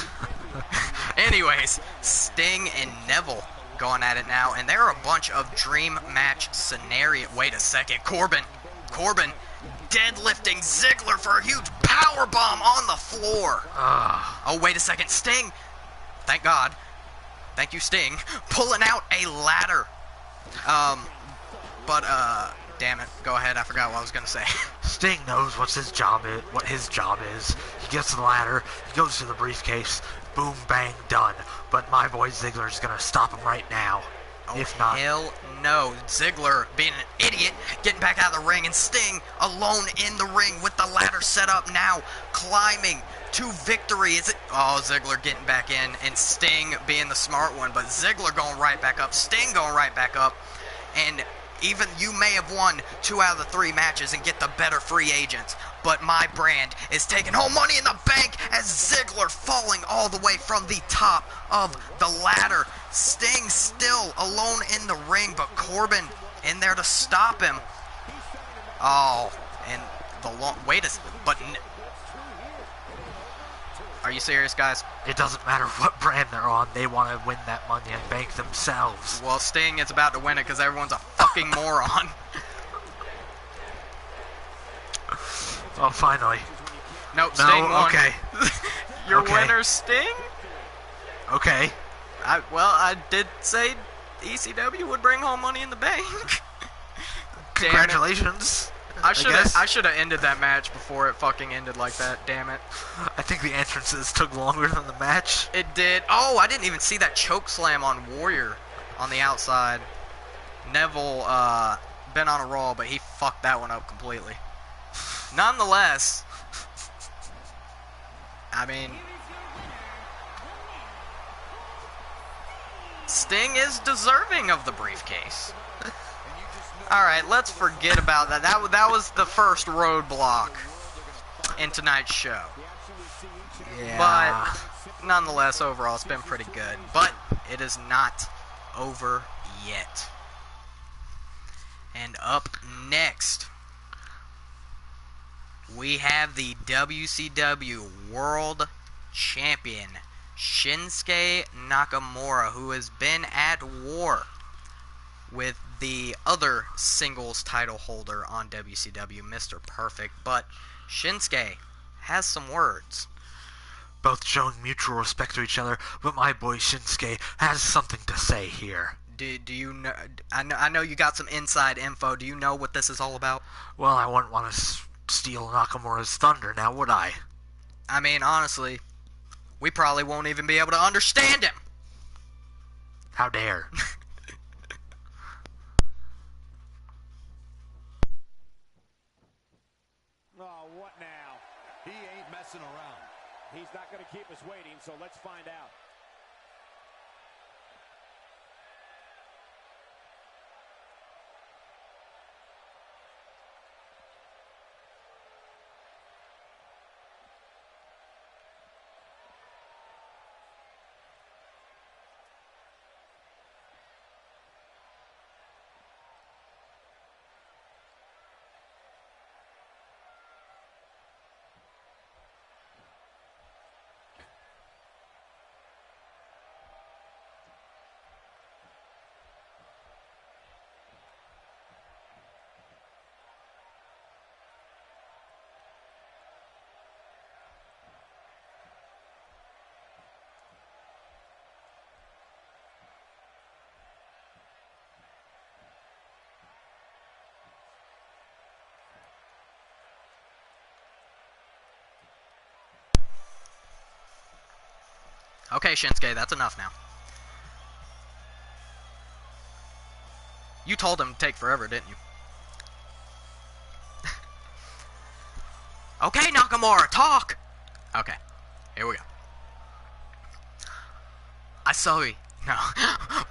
Anyways, Sting and Neville going at it now, and there are a bunch of dream match scenario. Wait a second, Corbin deadlifting Ziggler for a huge power bomb on the floor. Oh, wait a second, Sting. Thank God. Thank you, Sting. Pulling out a ladder. Damn it. Go ahead. I forgot what I was gonna say. Sting knows what his job is. He gets the ladder. He goes to the briefcase. Boom, bang, done. But my boy Ziggler is gonna stop him right now. Oh, if not, hell no. Ziggler being an idiot, getting back out of the ring, and Sting alone in the ring with the ladder set up now, climbing to victory. Is it? Oh, Ziggler getting back in, and Sting being the smart one, but Ziggler going right back up, Sting going right back up, and even you may have won 2 out of the 3 matches and get the better free agents, but my brand is taking home Money in the Bank as Ziggler falling all the way from the top of the ladder. Sting still alone in the ring, but Corbin in there to stop him. Oh, and are you serious, guys? It doesn't matter what brand they're on. They want to win that Money in the Bank themselves. Well, Sting is about to win it because everyone's a fucking moron. Oh, finally. Nope, Sting won. Okay. Your winner, Sting? Okay. I did say ECW would bring home Money in the Bank. Congratulations. I should have ended that match before it fucking ended like that, damn it. I think the entrances took longer than the match. It did. Oh, I didn't even see that choke slam on Warrior on the outside. Neville been on a roll, but he fucked that one up completely. Nonetheless, I mean, Sting is deserving of the briefcase. Alright, let's forget about that. That was the first roadblock in tonight's show. Yeah. But, nonetheless, overall, it's been pretty good. But, it is not over yet. And up next, we have the WCW World Champion, Shinsuke Nakamura, who has been at war with the other singles title holder on WCW, Mr. Perfect, but Shinsuke has some words. Both showing mutual respect to each other, but my boy Shinsuke has something to say here. Do you know? I know you got some inside info. Do you know what this is all about? Well, I wouldn't want to steal Nakamura's thunder, now would I? I mean, honestly, we probably won't even be able to understand him. How dare. Oh, what now? He ain't messing around. He's not going to keep us waiting, so let's find out. Okay, Shinsuke, that's enough now. You told him to take forever, didn't you? Okay, Nakamura, talk! Okay, here we go. I saw you. No,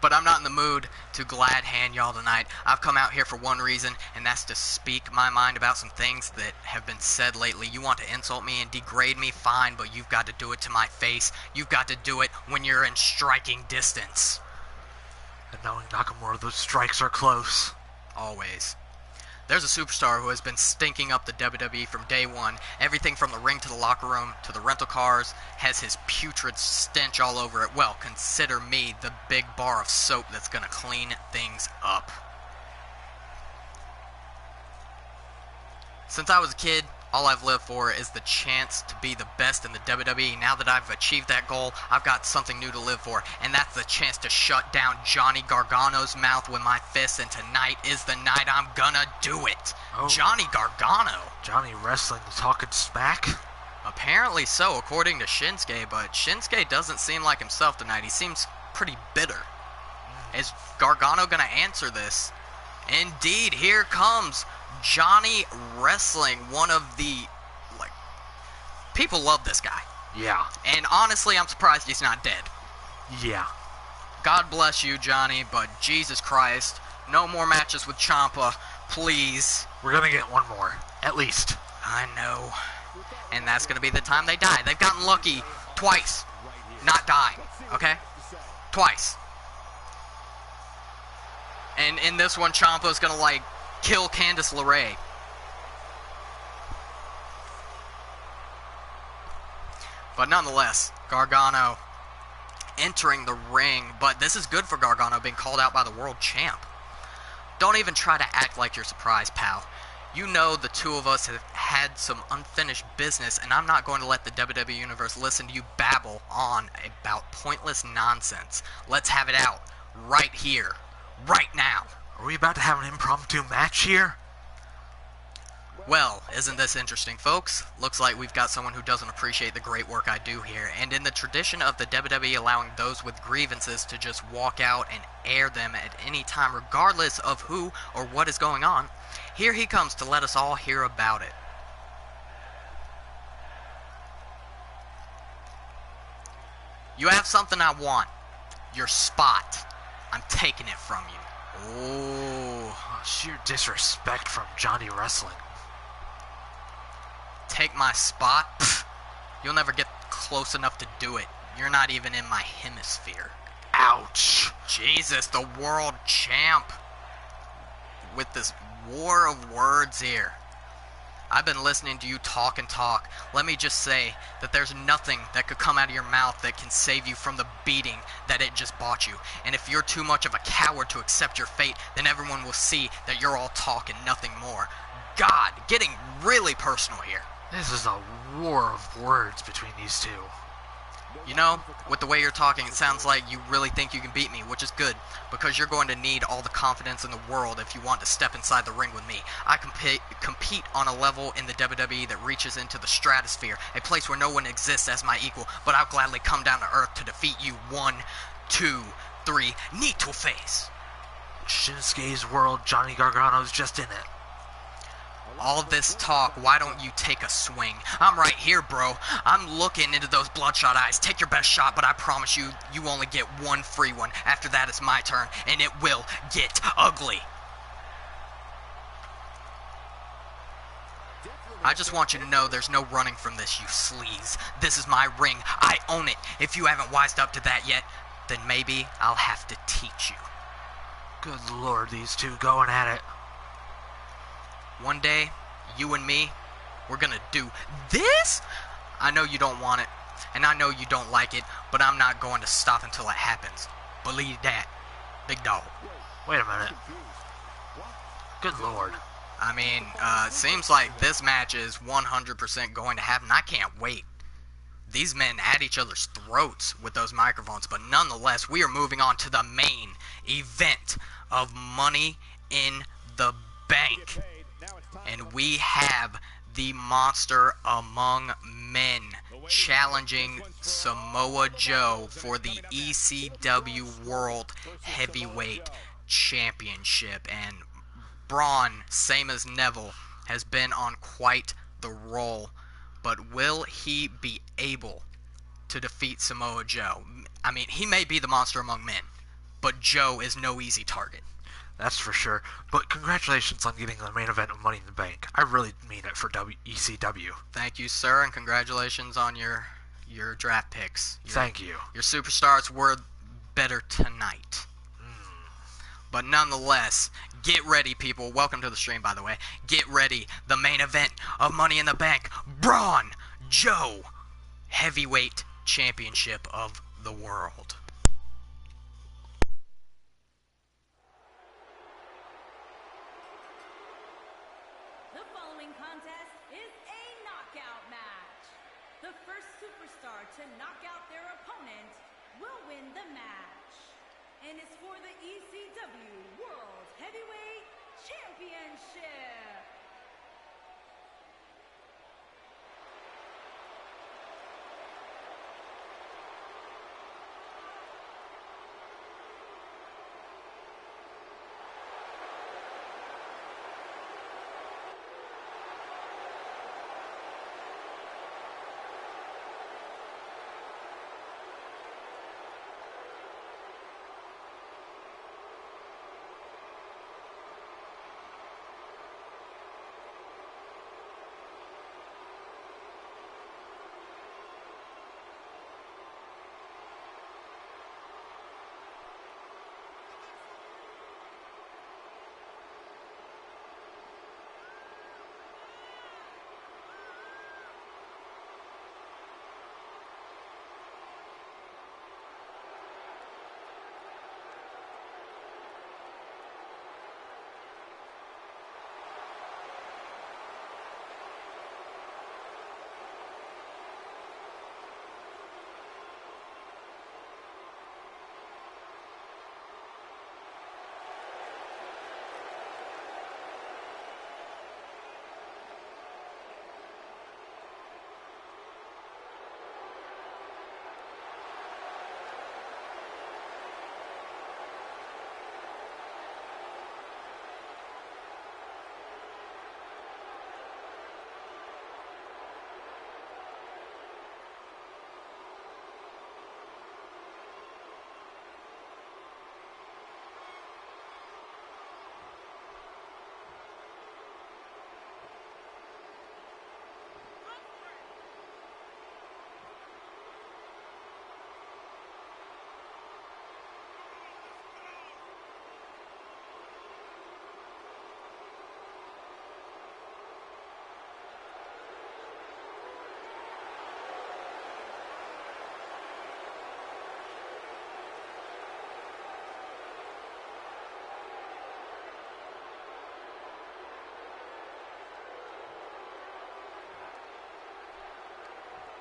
but I'm not in the mood to glad hand y'all tonight. I've come out here for one reason, and that's to speak my mind about some things that have been said lately. You want to insult me and degrade me, fine, but you've got to do it to my face. You've got to do it when you're in striking distance. And knowing Nakamura, those strikes are close. Always. There's a superstar who has been stinking up the WWE from day one. Everything from the ring to the locker room to the rental cars has his putrid stench all over it. Well, consider me the big bar of soap that's gonna clean things up. Since I was a kid, all I've lived for is the chance to be the best in the WWE. Now that I've achieved that goal, I've got something new to live for, and that's the chance to shut down Johnny Gargano's mouth with my fists, and tonight is the night I'm gonna do it. Oh. Johnny Gargano. Johnny wrestling, talking smack? Apparently so, according to Shinsuke, but Shinsuke doesn't seem like himself tonight. He seems pretty bitter. Is Gargano gonna answer this? Indeed, here comes Johnny wrestling, one of the, people love this guy. Yeah. And honestly, I'm surprised he's not dead. Yeah. God bless you, Johnny, but Jesus Christ, no more matches with Ciampa, please. We're gonna get one more, at least. I know. And that's gonna be the time they die. They've gotten lucky twice, not dying, okay? Twice. And in this one, Ciampa's gonna, kill Candice LeRae. But nonetheless, Gargano entering the ring. But this is good for Gargano being called out by the world champ. Don't even try to act like you're surprised, pal. You know the two of us have had some unfinished business, and I'm not going to let the WWE Universe listen to you babble on about pointless nonsense. Let's have it out. Right here. Right now. Are we about to have an impromptu match here? Well, isn't this interesting, folks? Looks like we've got someone who doesn't appreciate the great work I do here, and in the tradition of the WWE allowing those with grievances to just walk out and air them at any time regardless of who or what is going on, here he comes to let us all hear about it. You have something I want. Your spot. I'm taking it from you. Oh, sheer disrespect from Johnny Wrestling. Take my spot? Pfft, you'll never get close enough to do it. You're not even in my hemisphere. Ouch. Jesus, the world champ. With this war of words here. I've been listening to you talk and talk. Let me just say that there's nothing that could come out of your mouth that can save you from the beating that it just bought you. And if you're too much of a coward to accept your fate, then everyone will see that you're all talk and nothing more. God, getting really personal here. This is a war of words between these two. You know, with the way you're talking, it sounds like you really think you can beat me, which is good, because you're going to need all the confidence in the world if you want to step inside the ring with me. I compete on a level in the WWE that reaches into the stratosphere, a place where no one exists as my equal, but I'll gladly come down to earth to defeat you. 1, 2, 3, need to face. Shinsuke's world, Johnny Gargano's just in it. All this talk, why don't you take a swing? I'm right here, bro. I'm looking into those bloodshot eyes. Take your best shot, but I promise you, you only get one free one. After that, it's my turn, and it will get ugly. I just want you to know there's no running from this, you sleaze. This is my ring. I own it. If you haven't wised up to that yet, then maybe I'll have to teach you. Good Lord, these two going at it. One day, you and me, we're gonna do this? I know you don't want it, and I know you don't like it, but I'm not going to stop until it happens. Believe that, big dog. Wait a minute. Good Lord. I mean, seems like this match is 100% going to happen. I can't wait. These men at each other's throats with those microphones, but nonetheless, we are moving on to the main event of Money in the Bank. And we have the monster among men, challenging Samoa Joe for the ECW World Heavyweight Championship. And Braun, same as Neville, has been on quite the roll. But will he be able to defeat Samoa Joe? I mean, he may be the monster among men, but Joe is no easy target. That's for sure. But congratulations on getting the main event of Money in the Bank. I really mean it for ECW. Thank you, sir, and congratulations on your draft picks. Thank you. Your superstars were better tonight. But nonetheless, get ready, people. Welcome to the stream, by the way. Get ready. The main event of Money in the Bank. Braun Joe Heavyweight Championship of the World. The following contest is a knockout match. The first superstar to knock out their opponent will win the match. And it's for the ECW World Heavyweight Championship.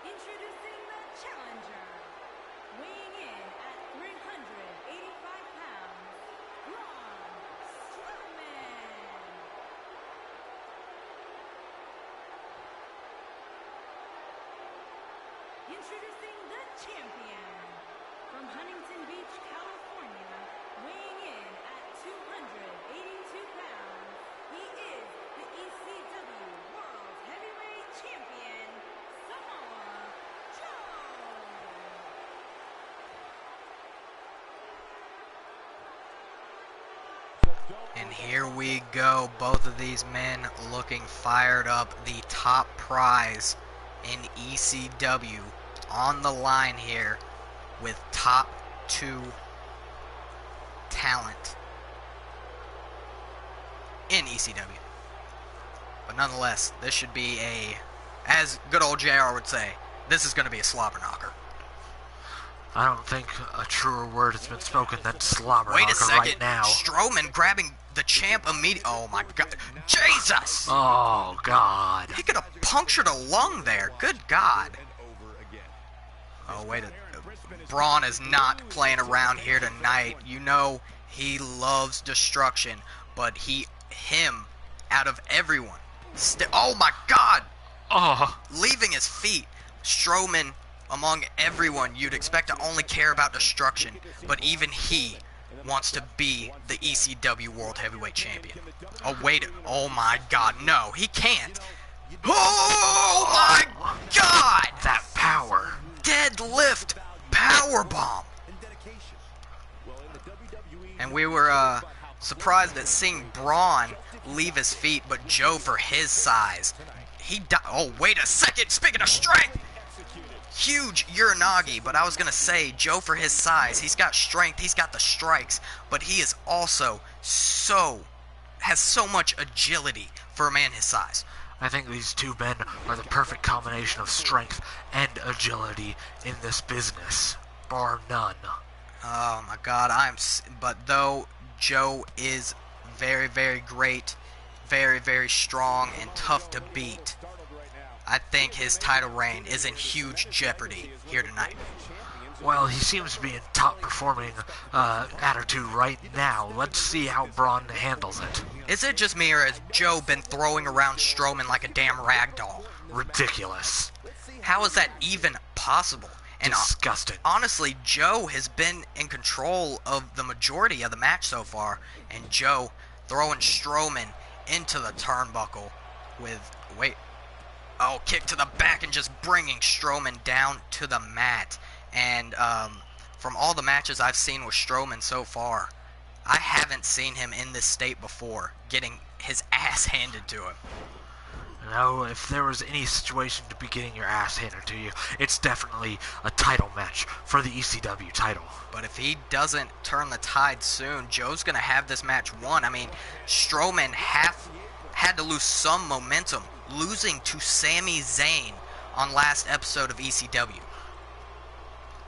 Introducing the challenger, weighing in at 385 pounds, Braun Strowman. Introducing the champion, from Huntington Beach, California, weighing in at 282 pounds, he is the ECW World Heavyweight Champion, Samoa Joe. And here we go. Both of these men looking fired up. The top prize in ECW on the line here with top 2 talent in ECW. But nonetheless, this should be as good old JR would say, this is going to be a slobber knocker. I don't think a truer word has been spoken than slobber Wait a knocker second. right now. Strowman grabbing the champ immediately. Oh my God. Jesus! Oh, God. He could have punctured a lung there. Good God. Oh, wait a... Braun is not playing around here tonight. You know he loves destruction, but him, out of everyone... oh my God! Oh. Leaving his feet. Strowman, among everyone, you'd expect to only care about destruction, but even he wants to be the ECW World Heavyweight Champion. Oh, wait. Oh, my God. No, he can't. Oh, my God. That power. Deadlift powerbomb. And we were surprised at seeing Braun leave his feet, but Joe, for his size, oh, wait a second. Speaking of strength, huge Uranagi, but I was going to say, Joe, for his size, he's got strength, he's got the strikes, but he is also has so much agility for a man his size. I think these two men are the perfect combination of strength and agility in this business, bar none. Oh my God, but though Joe is very, very great, very, very strong, and tough to beat, I think his title reign is in huge jeopardy here tonight. Well, he seems to be in top performing attitude right now. Let's see how Braun handles it. Is it just me, or has Joe been throwing around Strowman like a damn rag doll? Ridiculous. How is that even possible? And disgusting. Honestly, Joe has been in control of the majority of the match so far, and Joe throwing Strowman into the turnbuckle with, kick to the back and just bringing Strowman down to the mat. And from all the matches I've seen with Strowman so far, I haven't seen him in this state before, getting his ass handed to him. No, if there was any situation to be getting your ass handed to you, it's definitely a title match for the ECW title. But if he doesn't turn the tide soon, Joe's going to have this match won. I mean, Strowman had to lose some momentum, losing to Sami Zayn on last episode of ECW.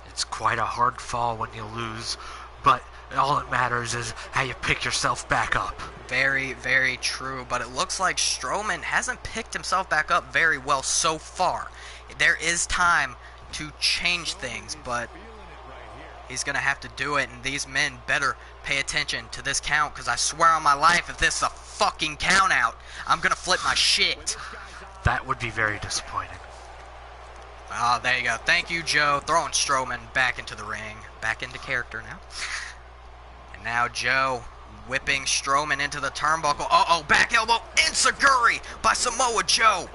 It's quite a hard fall when you lose, but all that matters is how you pick yourself back up. Very, very true, but it looks like Strowman hasn't picked himself back up very well so far. There is time to change things, but he's going to have to do it, and these men better pay attention to this count, because I swear on my life, if this is a fucking count out, I'm going to flip my shit. That would be very disappointing. Oh, there you go. Thank you, Joe. Throwing Strowman back into the ring. Back into character now. And now Joe whipping Strowman into the turnbuckle. Uh-oh, back elbow. Enziguri by Samoa Joe.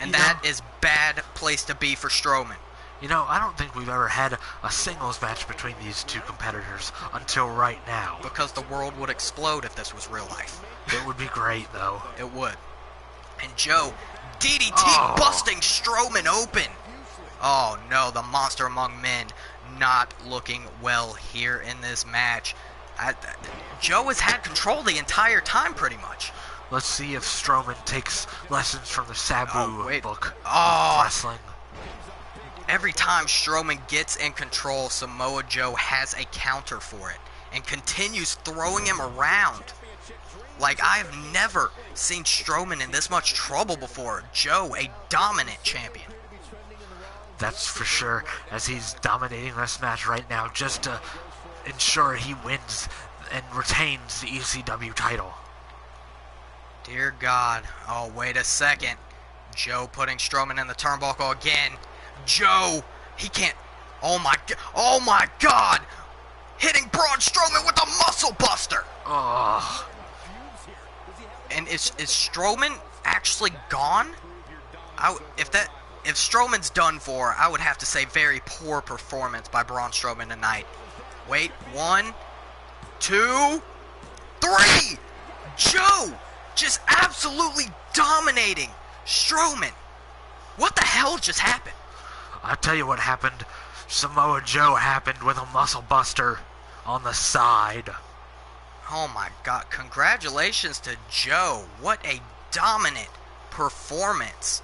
And that is bad place to be for Strowman. You know, I don't think we've ever had a singles match between these two competitors until right now. Because the world would explode if this was real life. It would be great, though. It would. And Joe, DDT busting Strowman open. Oh no, the monster among men not looking well here in this match. Joe has had control the entire time pretty much. Let's see if Strowman takes lessons from the Sabu book of wrestling. Every time Strowman gets in control, Samoa Joe has a counter for it and continues throwing him around. Like, I've never seen Strowman in this much trouble before. Joe, a dominant champion. That's for sure, as he's dominating this match right now just to ensure he wins and retains the ECW title. Dear God. Oh, wait a second. Joe putting Strowman in the turnbuckle again. Joe, he can't. Oh my God. Hitting Braun Strowman with a muscle buster. Oh. And is Strowman actually gone? If Strowman's done for, I would have to say very poor performance by Braun Strowman tonight. Wait, 1, 2, 3! Joe just absolutely dominating Strowman. What the hell just happened? I'll tell you what happened. Samoa Joe happened with a muscle buster on the side. Oh my God, congratulations to Joe. What a dominant performance.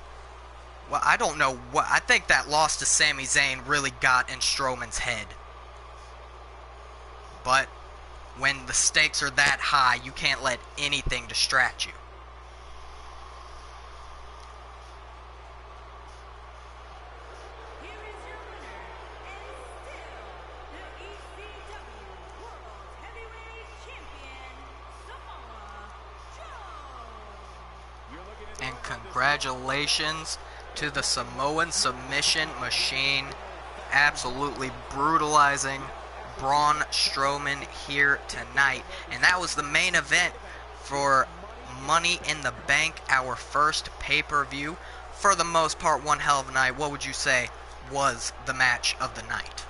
Well, I don't know what, I think that loss to Sami Zayn really got in Strowman's head. But when the stakes are that high, you can't let anything distract you. And congratulations to the Samoan submission machine, absolutely brutalizing Braun Strowman here tonight. And that was the main event for Money in the Bank, our first pay-per-view. For the most part, one hell of a night. What would you say was the match of the night?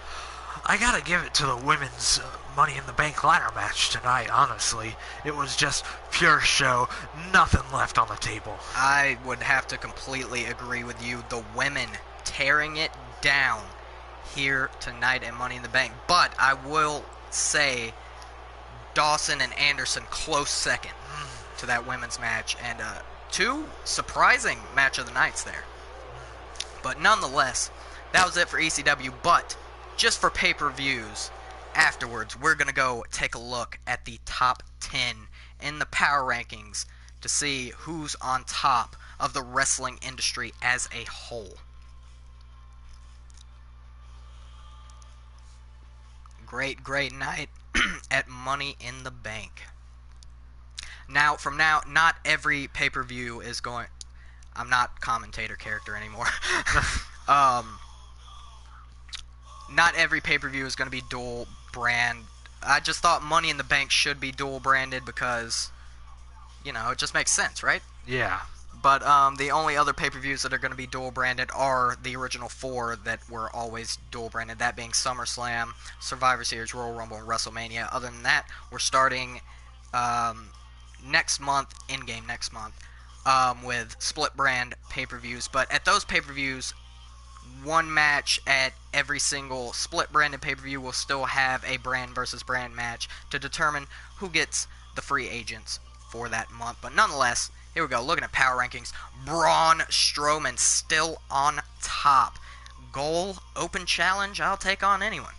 I gotta give it to the women's Money in the Bank ladder match tonight, honestly. It was just pure show, nothing left on the table. I would have to completely agree with you. The women tearing it down here tonight at Money in the Bank. But I will say Dawson and Anderson close second to that women's match. And two surprising match of the nights there. But nonetheless, that was it for ECW. But just for pay-per-views, afterwards, we're going to go take a look at the top 10 in the power rankings to see who's on top of the wrestling industry as a whole. Great night at Money in the Bank. Now, from now, not every pay-per-view is going... I'm not commentator character anymore. Not every pay-per-view is going to be dual brand. I just thought Money in the Bank should be dual branded because, you know, it just makes sense, right? Yeah. But the only other pay-per-views that are going to be dual branded are the original four that were always dual branded, that being SummerSlam, Survivor Series, Royal Rumble, and WrestleMania. Other than that, we're starting next month, in-game next month, with split brand pay-per-views. But at those pay-per-views, one match at every single split branded pay-per-view will still have a brand versus brand match to determine who gets the free agents for that month. But nonetheless, here we go, looking at power rankings. Braun Strowman still on top. Goal, open challenge, I'll take on anyone.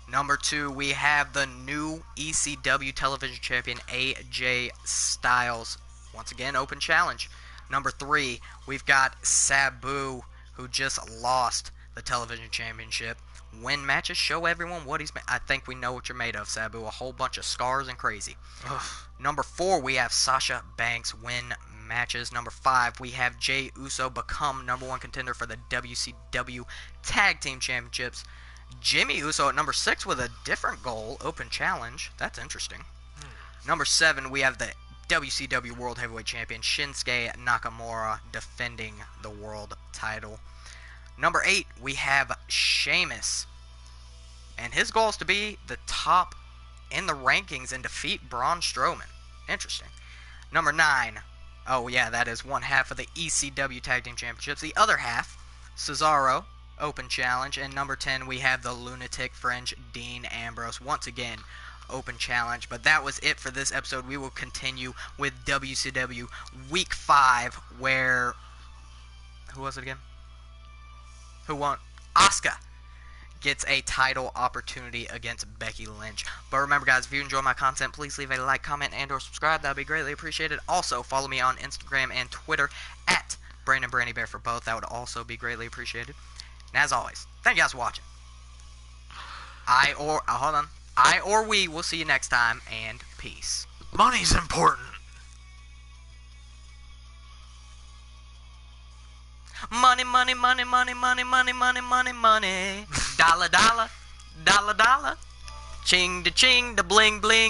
Number 2, we have the new ECW television champion, AJ Styles. Once again, open challenge. Number 3, we've got Sabu, who just lost the television championship. Win matches, show everyone what he's made. I think we know what you're made of, Sabu. A whole bunch of scars and crazy. Number 4, we have Sasha Banks win matches. Number 5, we have Jey Uso become number 1 contender for the WCW Tag Team Championships. Jimmy Uso at number 6 with a different goal, open challenge. That's interesting. Number 7, we have the WCW World Heavyweight Champion Shinsuke Nakamura defending the world title. Number 8, we have Sheamus, and his goal is to be the top in the rankings and defeat Braun Strowman. Interesting. Number 9, oh yeah, that is one half of the ECW Tag Team Championships. The other half, Cesaro, open challenge. And number 10, we have the Lunatic Fringe, Dean Ambrose, once again, open challenge. But that was it for this episode. We will continue with WCW Week 5, where... who was it again? Who won? Asuka gets a title opportunity against Becky Lynch. But remember, guys, if you enjoy my content, please leave a like, comment, and or subscribe. That would be greatly appreciated. Also, follow me on Instagram and Twitter at Brandon Brandy Bear for both. That would also be greatly appreciated. And as always, thank you guys for watching. I or we will see you next time, and peace. Money's important. Money, money, money, money, money, money, money, money, money. Dollar, dollar, dollar, dollar. Ching da ching da bling bling.